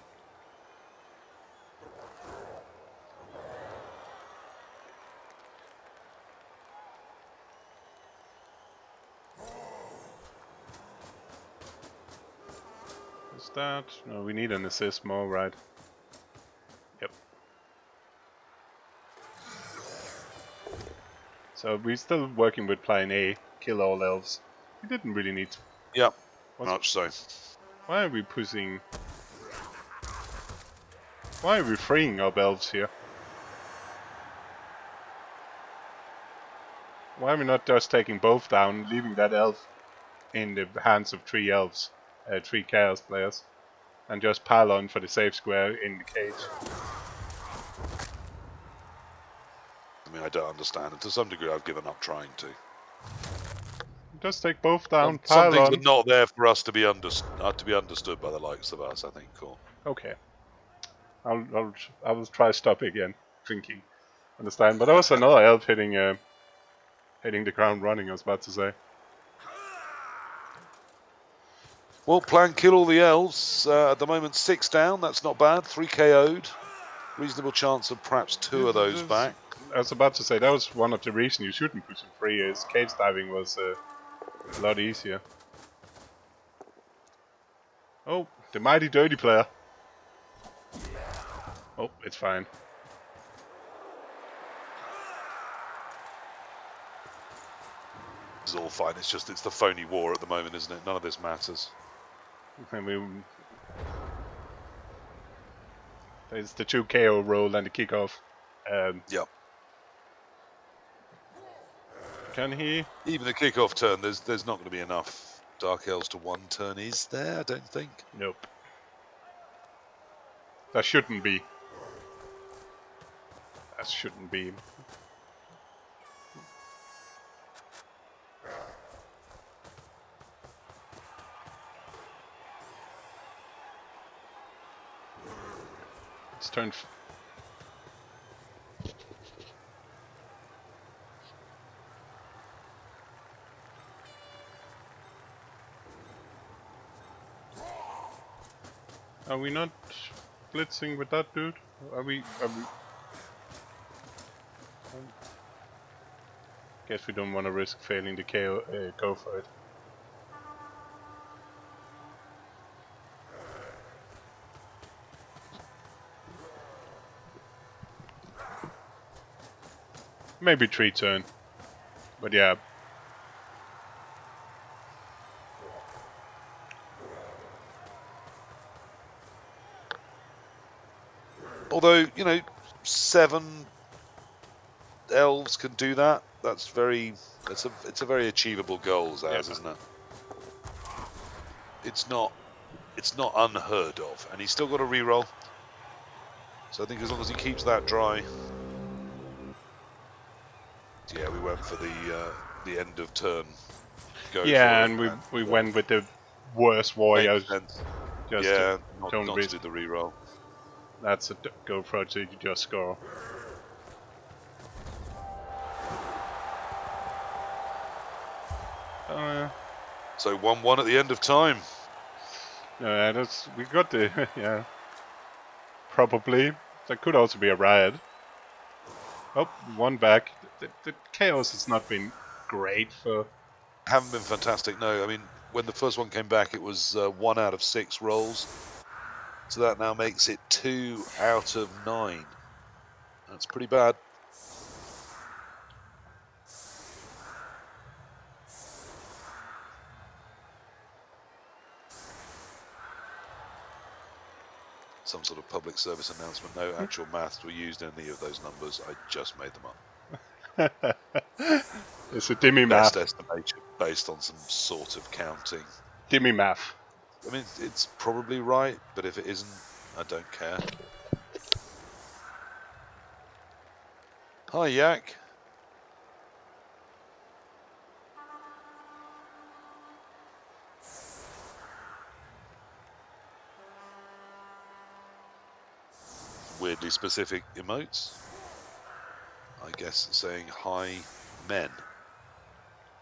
Is that... No, we need an assist more, right? Yep. So we're still working with plan A, kill all elves. We didn't really need to. Yep, much so. Why are we pushing... Why are we freeing our elves here? Why are we not just taking both down, leaving that elf in the hands of 3 elves, 3 chaos players, and just pile on for the safe square in the cage? I mean, I don't understand, and to some degree I've given up trying to. Just take both down, Some pile things on. are not there for us to be understood by the likes of us, I think, Core. Okay. I will try stop again, drinking. Understand? But also another elf hitting the ground running, I was about to say. Well, plan kill all the elves. At the moment, 6 down. That's not bad. 3 KO'd. Reasonable chance of perhaps 2 of those back. I was about to say, that was one of the reasons you shouldn't push him free, is cage diving was a lot easier. Oh, the mighty dirty player. Oh, it's fine. It's all fine. It's the phony war at the moment, isn't it? None of this matters. And there's the 2 KO roll and the kickoff. Yep. Can he? Even the kickoff turn, there's not going to be enough Dark Elves to 1 turn, is there? I don't think. Nope. That shouldn't be. That shouldn't be. It's turn. Are we not blitzing with that dude? Are we? Guess we don't want to risk failing the KO. Go for it. Maybe 3 turn, but yeah. Although, you know, 7 elves can do that. That's it's a very achievable goal, Zaz, isn't it? It's not unheard of, and he's still got a reroll. So I think as long as he keeps that dry. Yeah, we went for the end of turn. Yeah, and we went with the worst warrior. Just yeah, not don't to risk. do the reroll. That's a go for it, so you just score. So 1-1 at the end of time. That's we got the yeah. Probably that could also be a riot. Oh, 1 back. The chaos has not been great for. Haven't been fantastic. No, I mean when the first one came back, it was 1 out of 6 rolls. So that now makes it 2 out of 9. That's pretty bad. Some sort of public service announcement. No actual maths were used in any of those numbers. I just made them up. It's a dimmy best math. estimation based on some sort of counting. Dimmy math. I mean, it's probably right, but if it isn't, I don't care. Hi, Yak. Weirdly specific emotes. I guess saying hi, men.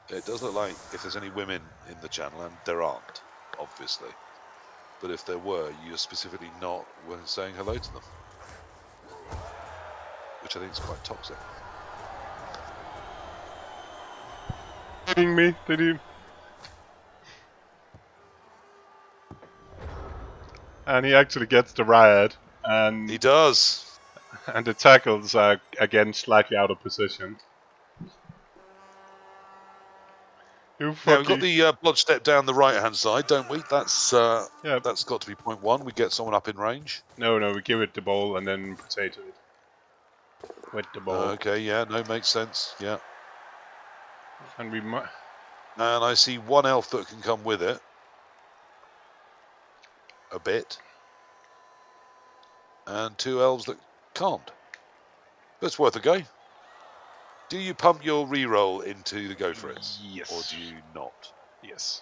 It does look like if there's any women in the channel, and there aren't, obviously. But if there were, you're specifically not when saying hello to them. Which I think is quite toxic. Kidding me? Did you? And he actually gets the riot, and He does. and the tackles are again slightly out of position. You Yeah, we've got fucking the blood step down the right-hand side, don't we? That's yeah. that's got to be point one. We get someone up in range. No, we give it the ball and then potato it with the ball. Okay, yeah, no, makes sense. Yeah, And we and I see one elf that can come with it. A bit. And two elves that can't. But it's worth a go. Do you pump your reroll into the go for it? Yes. Or do you not? Yes.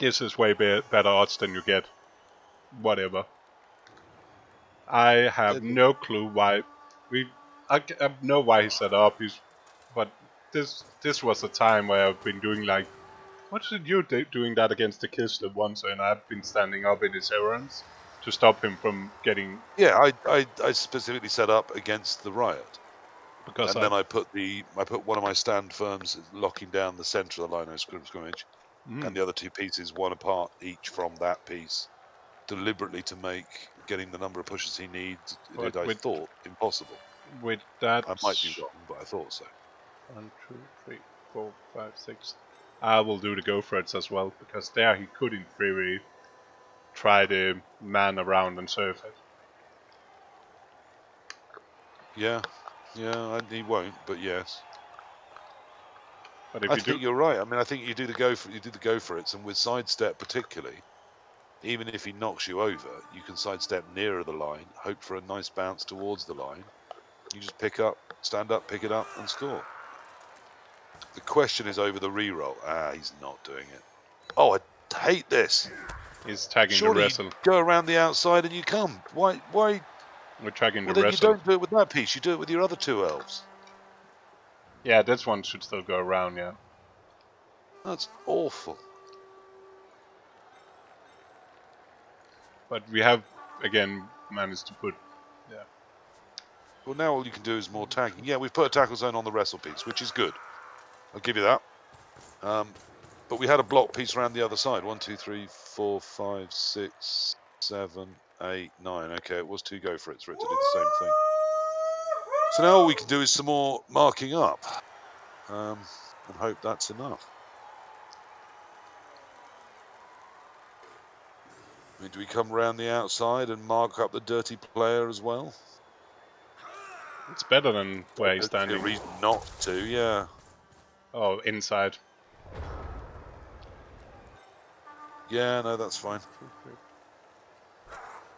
This is way better odds than you get. Whatever. I have no clue why I know why he set up. But this was a time where I've been doing like, what did you doing that against the Kislev once, and I've been standing up in his errands to stop him from getting. Yeah, I specifically set up against the riot. Because and then I put one of my stand firms locking down the centre of the line of scrimmage, and the other two pieces one apart each from that piece, deliberately to make getting the number of pushes he needs. I thought impossible. With that, I might be wrong, but I thought so. 1, 2, 3, 4, 5, 6. I will do the go for it as well, because there he could in theory try to man around and surf it. Yeah, he won't, but yes. But if I you think do, you're right. I mean, I think you do the go for it, and with sidestep particularly, even if he knocks you over, you can sidestep nearer the line, hope for a nice bounce towards the line. You just pick up, stand up, pick it up, and score. The question is over the reroll. He's not doing it. Oh, I hate this. he's tagging Surely the wrestle. you go around the outside and you come. Why? We're tagging Well, the then wrestle. you don't do it with that piece. You do it with your other two elves. Yeah, this one should still go around, yeah. That's awful. But we have, again, managed to put, yeah. Well, now all you can do is more tagging. Yeah, we've put a tackle zone on the wrestle piece, which is good. I'll give you that. But we had a block piece around the other side. 1, 2, 3, 4, 5, 6, 7, 8, 9. Okay, it was 2 go for it to do the same thing. So now all we can do is some more marking up. And hope that's enough. I mean, do we come around the outside and mark up the dirty player as well? It's better than where he's standing. A reason not to, yeah. Oh, inside. Yeah, no, that's fine.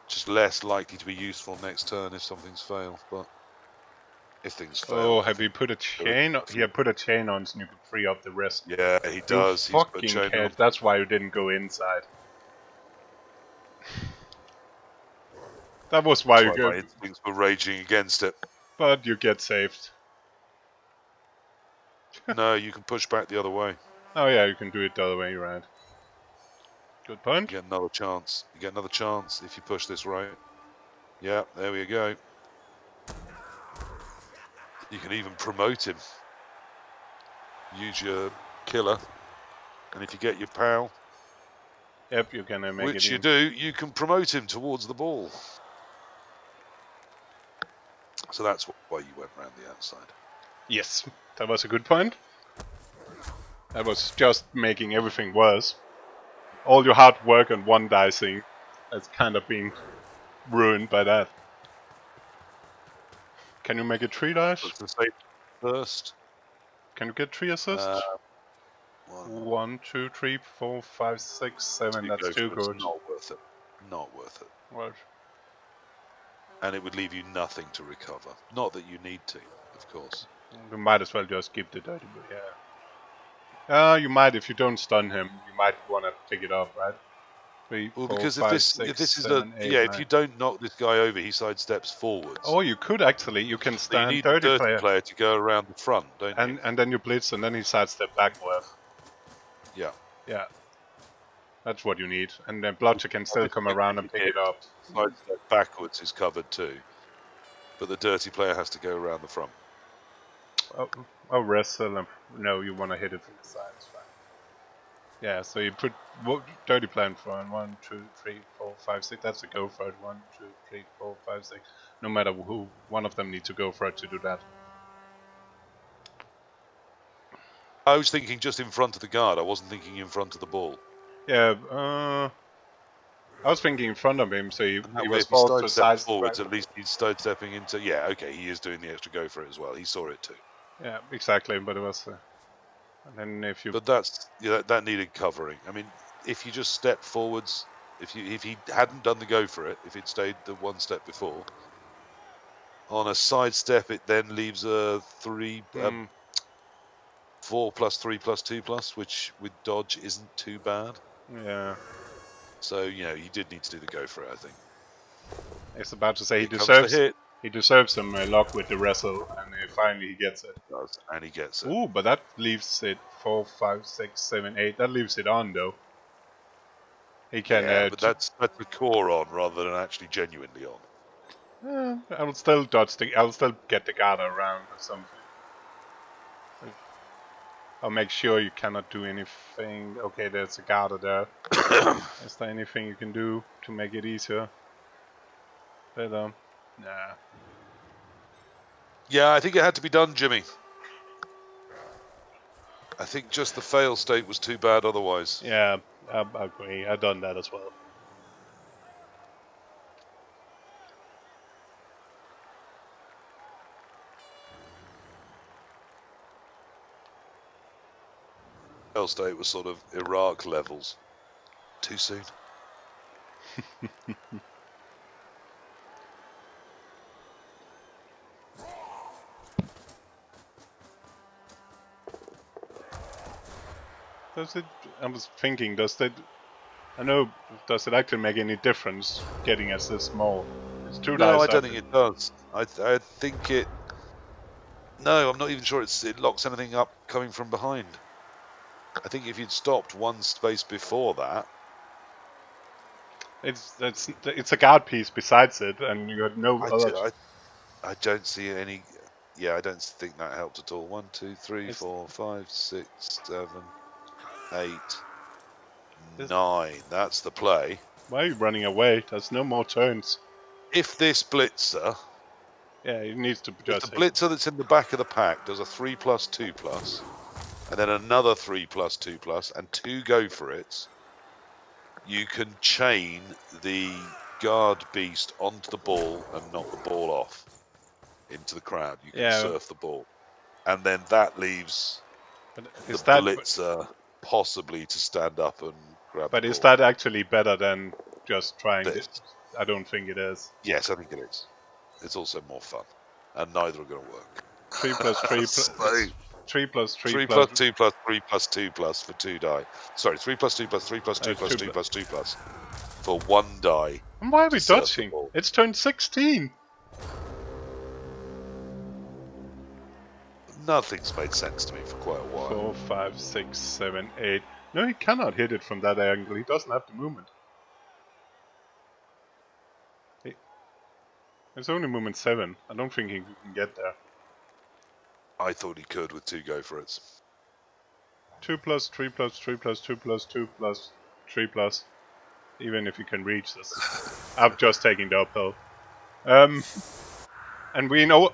Just less likely to be useful next turn if something's failed, but if things fail. Oh, have you put a chain? He put a chain on so you can free up the rest. Yeah, he does. You fucking kid. That's why you didn't go inside. That was why you my instincts were raging against it. But you get saved. No, you can push back the other way. Oh yeah, you can do it the other way around. Good point. You get another chance. You get another chance if you push this right. Yeah, there we go. You can even promote him. Use your killer. And if you get your pal, yep, you're gonna make which you do, you can promote him towards the ball. So that's why you went round the outside. Yes, that was a good point. That was just making everything worse. All your hard work and one dicing has kind of been ruined by that. Can you make a 3 dice? Let's say first. Can you get 3 assists? 1, 2, 3, 4, 5, 6, 7. That's too It's good. not worth it. Not worth it. Well, And it would leave you nothing to recover. Not that you need to, of course. you might as well just keep the dirty boy. Yeah. You might if you don't stun him. You might want to pick it up, right? 3, Well, 4, because 5, if 6, this is 7, 8, if 9. you don't knock this guy over, he sidesteps forwards. Oh, you could actually. You can So you stand need the dirty dirty player to go around the front, don't you? and then you blitz and then he sidestep backward. Yeah. Yeah. That's what you need. And then Blotcher can still come around and pick it up. Sidestep backwards is covered too, but the dirty player has to go around the front. Oh, wrestle. No, you want to hit it from the side. It's fine. Yeah, so you put dirty player in front. 1, 2, 3, 4, 5, 6. That's a go for it. 1, 2, 3, 4, 5, 6. No matter who, one of them needs to go for it to do that. I was thinking just in front of the guard. I wasn't thinking in front of the ball. Yeah, I was thinking in front of him, so he was If he forced to sidestepped sidestep forwards, at least he's sidestepping into. Yeah, okay, he is doing the extra go for it as well. He saw it too. Yeah, exactly. But it was. And then if you. But that needed covering. I mean, if you just step forwards, if he hadn't done the go for it, if he'd stayed the one step before, on a sidestep, it then leaves a 4 plus 3 plus 2 plus, which with dodge isn't too bad. Yeah. So you did need to do the go for it. I think. I was about to say Here comes the hit. He deserves some luck with the wrestle, and finally he gets it. He does, and he gets it. Ooh, but that leaves it 4, 5, 6, 7, 8. That leaves it on though. He can. Yeah, but that's the core on rather than actually genuinely on. I'll still dodge I'll still get the guard around or something. I'll make sure you cannot do anything. Okay, there's a guard there. Is there anything you can do to make it easier? Better? Nah. Yeah, I think it had to be done, Jimmy. I think just the fail state was too bad otherwise. Yeah, I agree. I've done that as well. Fail state was sort of Iraq levels. Too soon. Does it? I was thinking, does it actually make any difference getting us this small? It's 2 dice. No, I don't think it does. I think it. No, I'm not even sure it locks anything up coming from behind. I think if you'd stopped one space before that. It's a guard piece besides it, and you had no other. I don't see any. Yeah, I don't think that helped at all. 1, 2, 3, 4, 5, 6, 7, 8, 9. That's the play. Why are you running away? There's no more turns. If this blitzer. Yeah, he needs to just. If the blitzer that's in the back of the pack does a 3 plus 2 plus, and then another 3 plus 2 plus, and 2 go for it, you can chain the guard beast onto the ball and knock the ball off into the crowd. You can surf the ball, and then that leaves the blitzer possibly to stand up and grab. But the is ball. that actually better than just trying this? I don't think it is. Yes, I think it is. It's also more fun, and neither are going to work. 3 plus 3 plus 3 plus 3 3 plus 2 plus 3 plus 2 plus for 2 die. Sorry, 3 plus 2 plus 3 plus 2 plus 2 plus 2 plus for 1 die. And why are we dodging? It's turn 16. Nothing's made sense to me for quite a while. 4, 5, 6, 7, 8. No, he cannot hit it from that angle. He doesn't have the movement. It's only movement 7. I don't think he can get there. I thought he could with 2 go for it. 2 plus 3 plus 3 plus 2 plus 2 plus 3 plus. Even if you can reach this. I'm just taking the uphill. And we know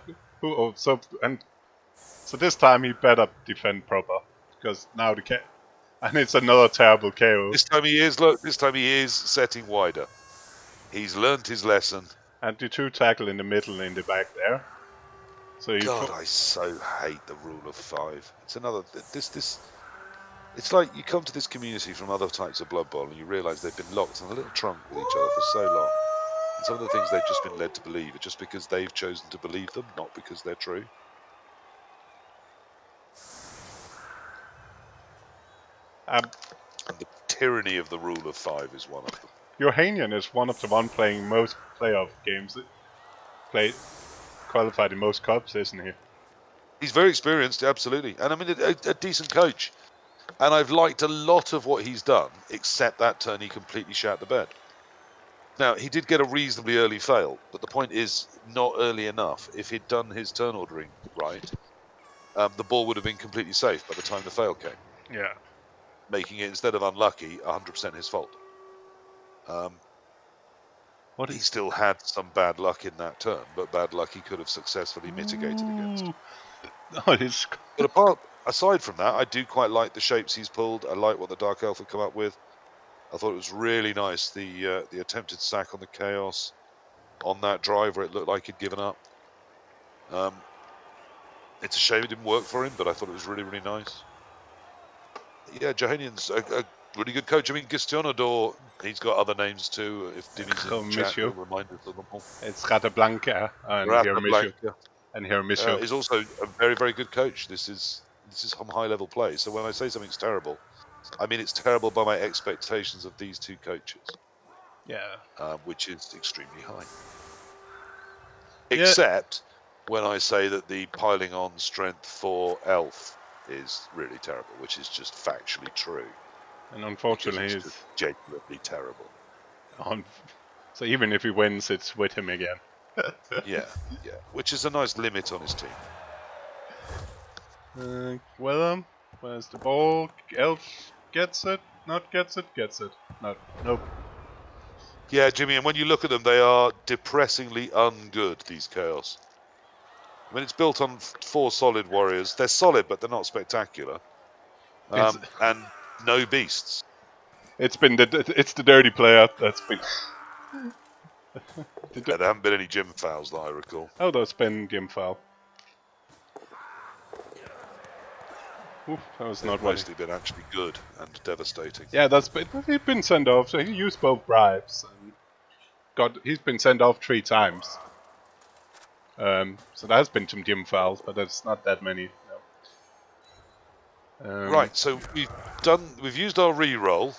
so this time he better defend proper. Because now and it's another terrible KO. This time he is setting wider. He's learnt his lesson. And the 2 tackle in the middle and in the back there. So you God, I so hate the rule of 5. It's another this. It's like you come to this community from other types of Blood Bowl and you realise they've been locked in a little trunk with each other for so long. And some of the things they've just been led to believe are just because they've chosen to believe them, not because they're true. And the tyranny of the rule of 5 is one of them. Juhanian is one of the one playing most playoff games. Qualified in most cups, isn't he? He's very experienced, absolutely. And I mean, a decent coach. And I've liked a lot of what he's done, except that turn he completely shat the bed. Now, he did get a reasonably early fail, but the point is not early enough. If he'd done his turn ordering right, the ball would have been completely safe by the time the fail came. Yeah. Making it, instead of unlucky, 100% his fault. He still had some bad luck in that turn, but bad luck he could have successfully mitigated against. But aside from that, I do quite like the shapes he's pulled. I like what the Dark Elf had come up with. I thought it was really nice, the attempted sack on the Chaos on that drive where it looked like he'd given up. It's a shame it didn't work for him, but I thought it was really, really nice. Yeah, Juhanian's a really good coach. I mean, Gestionador, he's got other names too. If Dimmy's in chat, he'll remind us of them all. It's Ratablanca and Ratablanca. And here Mishu. Is also a very, very good coach. This is some high-level play. So when I say something's terrible, I mean it's terrible by my expectations of these two coaches. Yeah. Which is extremely high. Except when I say that the piling on strength for Elf is really terrible, which is just factually true. And unfortunately, it's just genuinely terrible. So even if he wins, it's with him again. yeah, which is a nice limit on his team. Where's the ball? Elf gets it, not gets it, gets it. No, nope. Yeah, Jimmy, and when you look at them, they are depressingly ungood, these Chaos. I mean, it's built on 4 solid warriors. They're solid, but they're not spectacular. And no beasts. It's the dirty player that's been... There haven't been any gym fouls that I recall. Oh, there's been gym foul. Oof, that was not mostly been actually good and devastating. Yeah, he's been sent off. So he used both bribes. And he's been sent off 3 times. So there has been some gym fouls, but there's not that many. No. Right. So we've used our re-roll.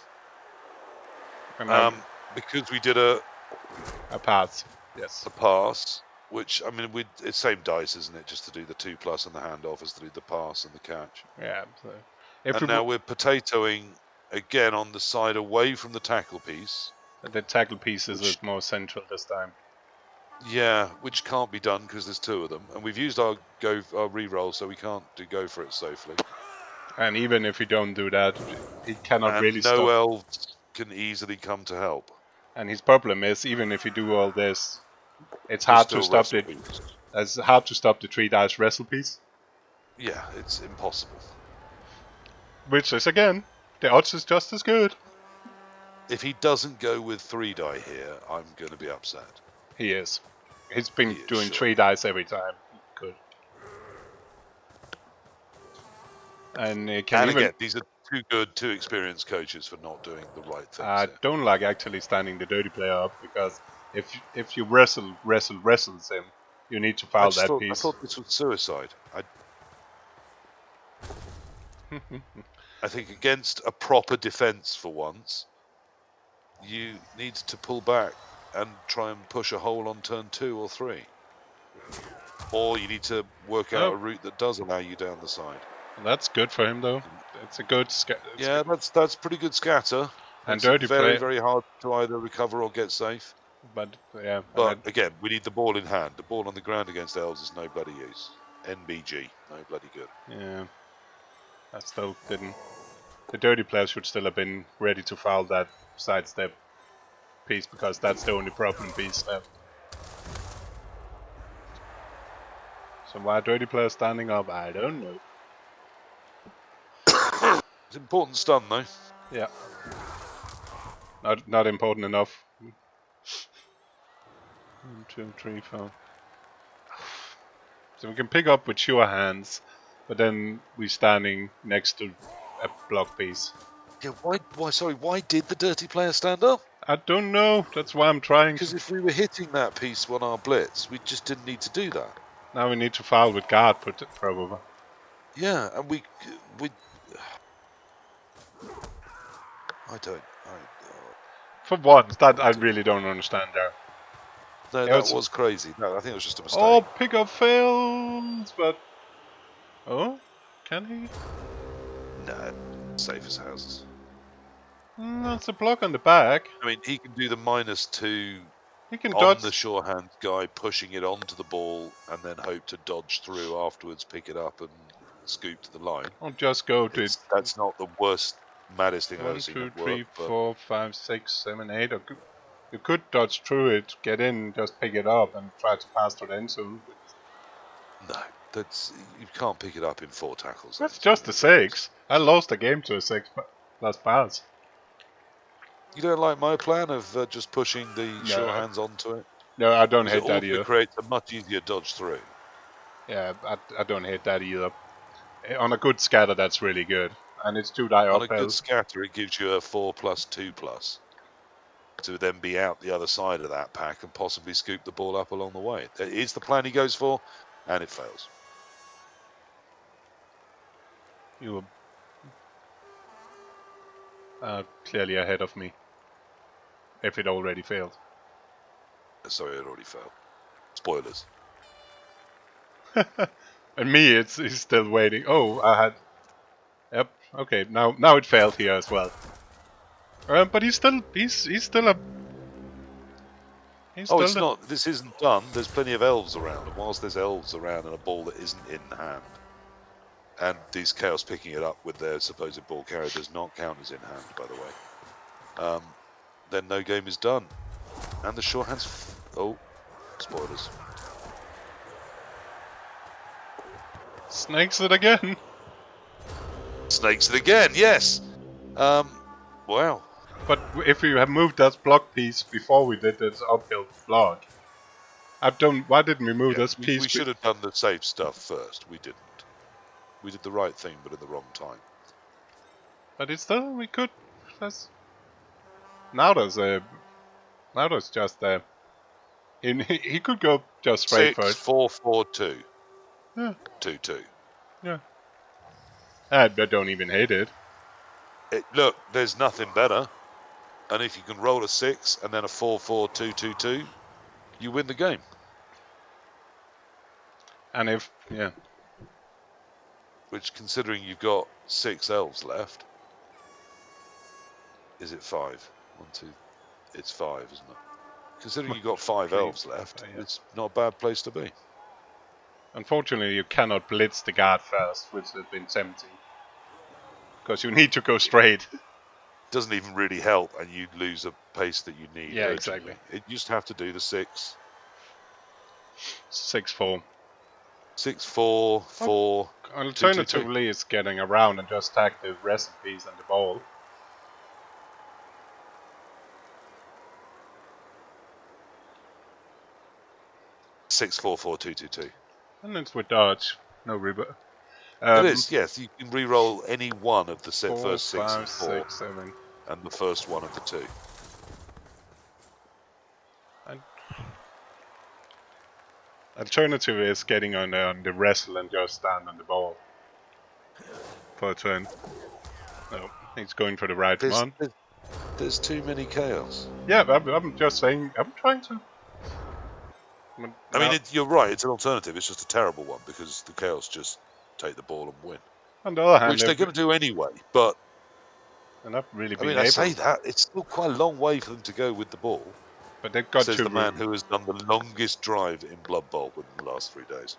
Because we did a pass. Yes. A pass. Which, I mean, it's same dice, isn't it? Just to do the 2+ and the handoff as to do the pass and the catch. Yeah. So and now we're potatoing again on the side away from the tackle piece. The tackle piece is more central this time. Yeah, which can't be done because there's 2 of them. And we've used our re-roll, so we can't go for it safely. And even if we don't do that, he cannot really stop. No elves can easily come to help. And his problem is, even if you do all this, it's hard to stop it. It's hard to stop the 3 dice wrestle piece. Yeah, it's impossible. Which is, again, the odds is just as good. If he doesn't go with 3 die here, I'm going to be upset. He is. He's been doing 3 dice every time. Good. And again, these are 2 good, 2 experienced coaches for not doing the right things. I don't like actually standing the dirty player up, because if you wrestles him, you need to foul that piece. I thought this was suicide. I think against a proper defense for once, you need to pull back and try and push a hole on turn 2 or 3. Or you need to work out a route that does allow you down the side. That's good for him, though. It's a good yeah, that's pretty good scatter. And dirty very, very hard to either recover or get safe. But yeah. But again, we need the ball in hand. The ball on the ground against elves is no bloody use. NBG, no bloody good. Yeah. I still didn't. The dirty player should still have been ready to foul that sidestep piece, because that's the only problem piece left. So why dirty player standing up, I don't know. It's important stun though. Yeah. Not important enough. 1, 2, 3, 4. So we can pick up with sure hands, but then we're standing next to a block piece. Yeah, why did the dirty player stand up? I don't know. That's why I'm trying Because to. if we were hitting that piece on our blitz, we just didn't need to do that. Now we need to foul with guard, probably. Yeah, and we I don't. For once, that I really don't understand there. No, Yeah, that was crazy. No, I think it was just a mistake. Oh, pickup fails, but... Oh, can he? No, safe as houses. That's a block on the back. I mean, he can do the -2 He can on dodge. the sure hand guy, pushing it onto the ball, and then hope to dodge through afterwards, pick it up, and scoop to the line. Or just go to it. That's not the worst, maddest thing I've 1, ever seen 2, at work. 3, But 4, 5, 6, 7, 8. Or you could dodge through it, get in, just pick it up, and try to pass to the end zone. no, you can't pick it up in 4 tackles. That's just a 6. I lost the game to a 6 plus pass. You don't like my plan of just pushing the sure hands onto it? No, I don't Because hate that it either. also creates a much easier dodge through. Yeah, I don't hate that either. On a good scatter, that's really good. And it's 2 die On a uphill. good scatter, it gives you a 4+2+. To then be out the other side of that pack and possibly scoop the ball up along the way. That is the plan he goes for, and it fails. You were clearly ahead of me. If it already failed. Sorry, it already failed. Spoilers. And me, he's still waiting. Oh, I had... Yep, okay, now it failed here as well. But he's still a... It's not. This isn't done. There's plenty of elves around, and whilst there's elves around and a ball that isn't in hand, and these Chaos picking it up with their supposed ball carrier does not count as in hand, by the way, then no game is done. And the sure hands... Oh, spoilers. Snakes it again. Snakes it again, yes! Wow. But if we had moved that block piece before we did this uphill block, why didn't we move this piece? We should have done the safe stuff first. We didn't. We did the right thing, but at the wrong time. But it's still, we could. Now there's just he could go just straight for it. 6-4-4-2. Yeah. 2-2. Yeah. I don't even hate it. Look, there's nothing better. And if you can roll a 6 and then a 4-4-2-2-2, you win the game. And if, yeah. Which, considering you've got 6 elves left, is it 5? 1, 2. It's 5, isn't it? Considering you've got 5 elves left, yeah. It's not a bad place to be. Unfortunately, you cannot blitz the guard first, which has been tempting. Because you need to go straight. Doesn't even really help, and you lose a pace that you need. Yeah, urgently. exactly. You just have to do the 6. 6-4. 6-4-4. Alternatively, it's getting around and just tag the recipes and the ball. Six, 4-4-2-2-2. And it's with dodge. No reboot. It is, yes. You can re-roll any one of the Four, first 6 5, and 4, 6, 7. and the first one of the 2. Alternative is getting on the wrestle and just stand on the ball for a turn. No, he's going for the right one. There's too many chaos. Yeah, I'm just saying, I'm trying to... I mean, you're right, it's an alternative. It's just a terrible one because the chaos just take the ball and win. On the other hand, which they're going to do anyway, but... They're not really I mean, I say that, it's still quite a long way for them to go with the ball. But they've got says the man who has done the longest drive in Blood Bowl within the last 3 days.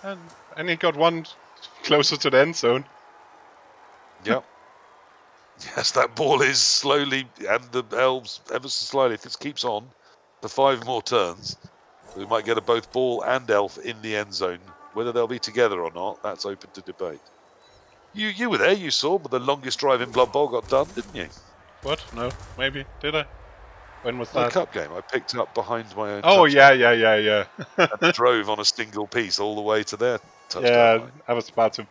And he got one closer to the end zone. Yep. Yes, that ball is slowly, and the elves ever so slightly, if this keeps on for 5 more turns, we might get a both ball and elf in the end zone. Whether they'll be together or not, that's open to debate. You were there, you saw, but the longest drive in Blood Bowl got done, didn't you? What? No, maybe. Did I? When was My that? cup game, I picked up behind my own Oh, yeah, touchline yeah. and drove on a single piece all the way to their touchdown Yeah, line. I was about to.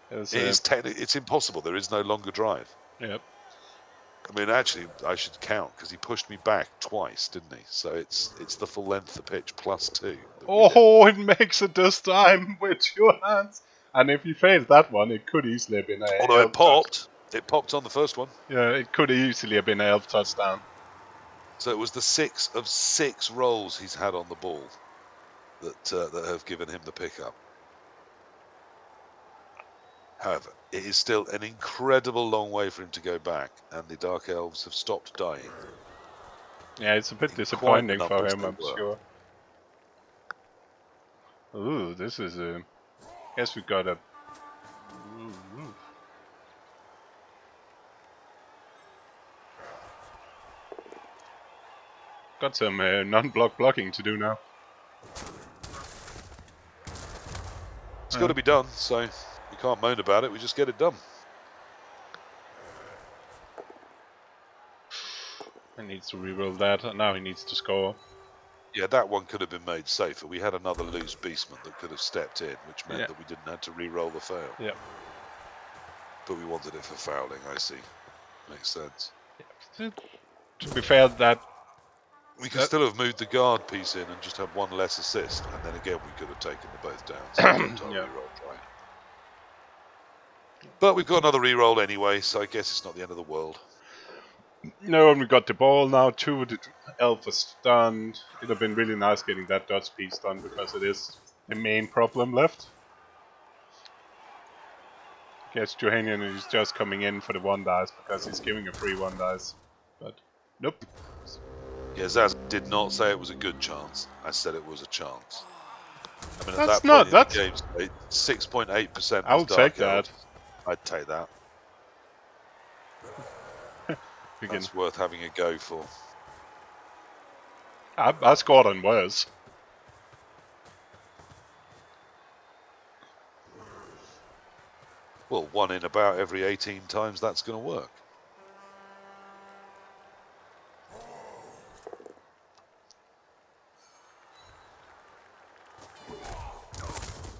It was, It's impossible. There is no longer drive. yeah. I mean, actually, I should count because he pushed me back twice, didn't he? So it's the full length of the pitch plus 2 that we did. Oh, it makes it this time with your hands. And if you failed that one, it could easily have been a Although elf it popped on the first one. Yeah, it could easily have been an elf touchdown. So it was the 6 of 6 rolls he's had on the ball that have given him the pickup. However, it is still an incredible long way for him to go back, and the Dark Elves have stopped dying. Yeah, it's a bit In quite the disappointing for numbers him, they I'm were. sure. Ooh, this is a. Guess we got a. Ooh. Got some non-block blocking to do now. It's got to be done, so we can't moan about it. We just get it done. He needs to reroll that, and now he needs to score. Yeah, that one could have been made safer. We had another loose beastman that could have stepped in, which meant that we didn't have to re-roll the fail. Yeah. But we wanted it for fouling, I see. Makes sense. To be fair, that We could still have moved the guard piece in and just have one less assist, and then again we could have taken the both downs and kept our Yeah. re-roll dry. But we've got another re-roll anyway, so I guess it's not the end of the world. No, and we got the ball now too. The elf is stunned. It'd have been really nice getting that dodge piece done because it is the main problem left. Guess Juhanian is just coming in for the 1 dice because he's giving a free 1 dice. But nope. Yeah, Zaz did not say it was a good chance. I said it was a chance. I mean, at That's that not- point in that's- the game state, 6.8% I'll was Dark take that. Elves. I'd take that. That's worth having a go for. I scored on worse. Well, 1 in about every 18 times that's going to work.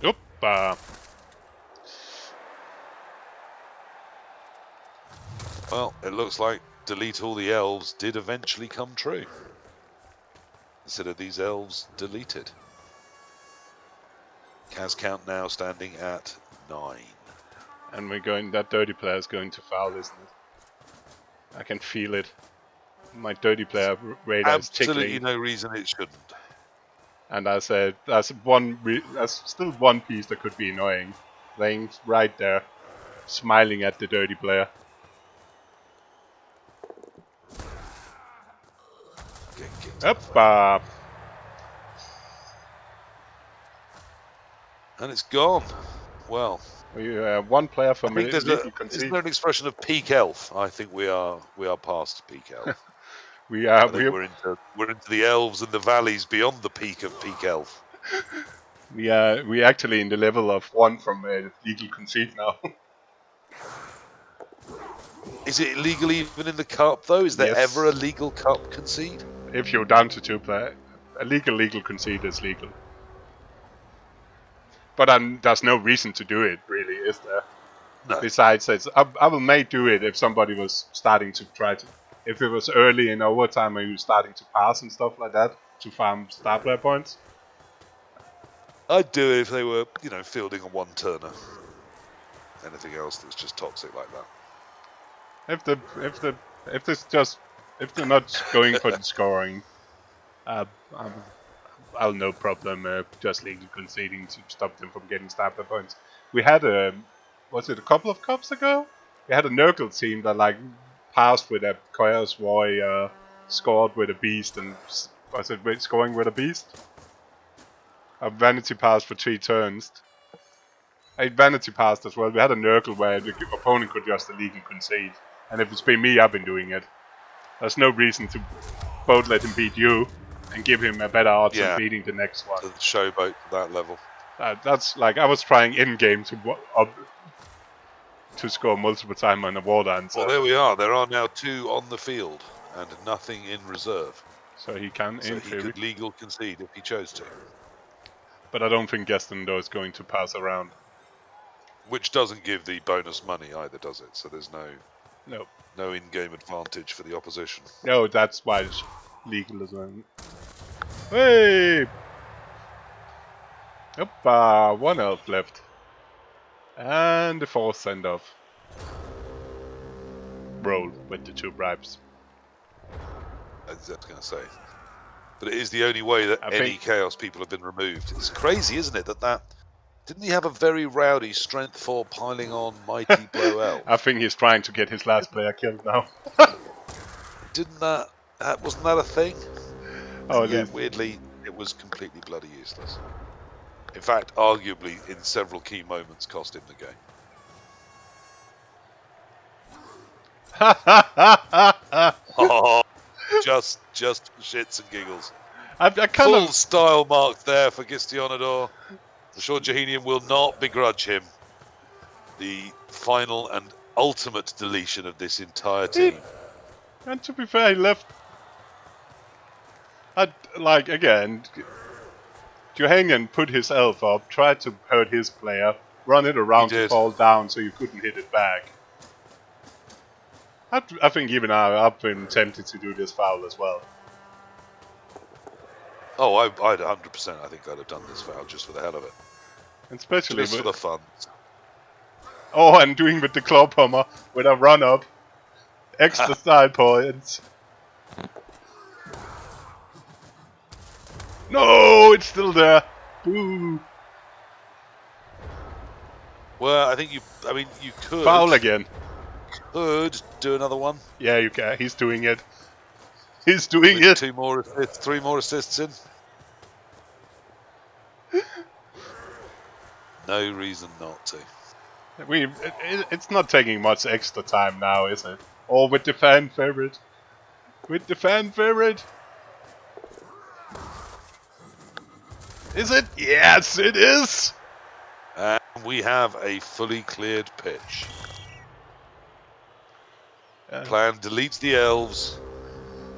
Oop. Well, it looks like delete all the elves did eventually come true. Consider these elves deleted. Cas count now standing at 9. And we're going. That dirty player is going to foul, isn't it? I can feel it. My dirty player radar is Absolutely tickling. no reason it shouldn't. And I said, that's still one piece that could be annoying. Laying right there, smiling at the dirty player. Up. And it's gone. Well, We one player from I think there's illegal isn't concede. there an expression of peak elf? I think we are past peak elf. We I think we're into the elves and the valleys beyond the peak of peak elf. we actually in the level of one from legal concede now. Is it illegal even in the cup though? Is there Yes. ever a legal cup concede? If you're down to 2 players, a legal concede is legal. But there's no reason to do it, really, is there? No. Besides, I may do it if somebody was starting to try to. If it was early in overtime and you were starting to pass and stuff like that to farm star player points. I'd do it if they were, fielding a one-turner. Anything else that's just toxic like that. If they're not going for the scoring, I'll no problem just legally conceding to stop them from getting star player points. We had was it a couple of cups ago? We had a Nurgle team that passed with a Chaos Warrior, scored with a beast, and was it scoring with a beast? A vanity pass for 3 turns. A vanity pass as well. We had a Nurgle where the opponent could just illegally concede. And if it's been me, I've been doing it. There's no reason to both let him beat you and give him a better odds of beating the next one. To showboat to that level. That's like I was trying in game to score multiple times on the war dance. Well, there we are. There are now 2 on the field. and nothing in reserve. So he can, So in he theory. could legal concede if he chose to. But I don't think Gestionador is going to pass around. Which doesn't give the bonus money either, does it? So there's No. no in-game advantage for the opposition. No, that's why it's legal as well. Hey! Hoppa! 1 elf left. And the 4th send-off. Roll with the 2 bribes. I was going to say. But it is the only way that I any think- Chaos people have been removed. It's crazy, isn't it, that didn't he have a very rowdy strength 4 piling on mighty blow elf? I think he's trying to get his last player killed now. Didn't wasn't that a thing? Oh, And at yet, least. weirdly, it was completely bloody useless. In fact, arguably, in several key moments, cost him the game. Oh, just for shits and giggles. I kind Full of. style mark there for Gestionador. I'm sure Juhanian will not begrudge him the final and ultimate deletion of this entire team. And to be fair, he left. Like, again, Juhanian put his elf up, tried to hurt his player, run it around to did. fall down so you couldn't hit it back. I think even I've been tempted to do this foul as well. Oh, I'd 100%. I think I'd have done this foul just for the hell of it. Especially Just for the fun. Oh, and doing with the claw pommer with a run up. Extra style points. No, it's still there. Boo. Well, I think you could. Foul again. Could do another one. Yeah, you can. He's doing it. He's doing With it. 2 more assists, 3 more assists in. No reason not to. It's not taking much extra time now, is it? Or with the fan favorite. With the fan favorite. Is it? Yes, it is. And we have a fully cleared pitch. Plan deletes the elves.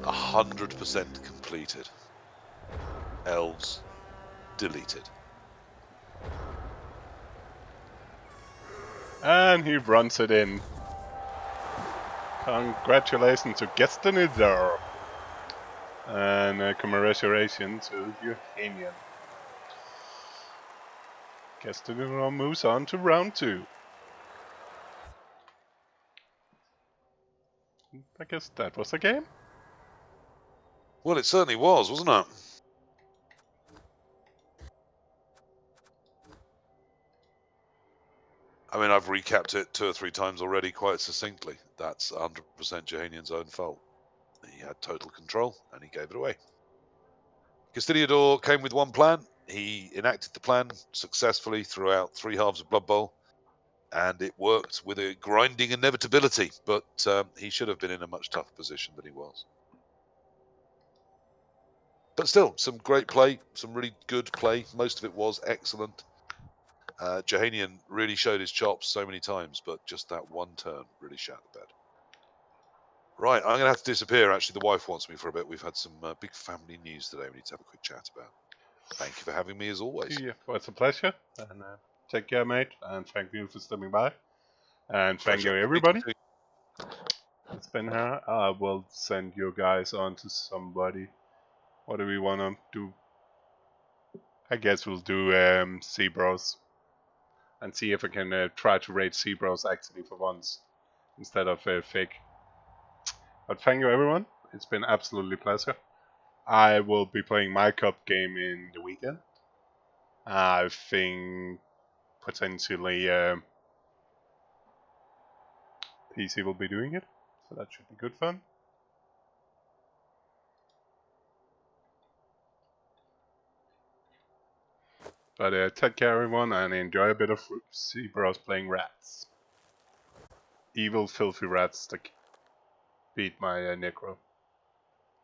100% completed. Elves deleted. And he runs it in. Congratulations to Gestionador. And congratulations to Juhanian. Gestionador moves on to round 2. I guess that was the game. Well, it certainly was, wasn't it? I mean, I've recapped it 2 or 3 times already quite succinctly. That's 100% Juhanian's own fault. He had total control, and he gave it away. Gestionador came with one plan. He enacted the plan successfully throughout 3 halves of Blood Bowl, and it worked with a grinding inevitability, but he should have been in a much tougher position than he was. But still, some great play, some really good play. Most of it was excellent. Juhanian really showed his chops so many times, but just that one turn really shat the bed. Right, I'm going to have to disappear. Actually, the wife wants me for a bit. We've had some big family news today we need to have a quick chat about. Thank you for having me, as always. Yeah, well, it's a pleasure. And take care, mate. And thank you for stopping by. And thank you, everybody. It's been here. I will send you guys on to somebody. What do we want to do? I guess we'll do Zebros. And see if I can try to rate Zebros actually for once. Instead of fake. But thank you, everyone. It's been absolutely pleasure. I will be playing my cup game in the weekend. I think potentially PC will be doing it, so that should be good fun. But take care, everyone, and enjoy a bit of Zebros playing rats. Evil, filthy rats that beat my Necro.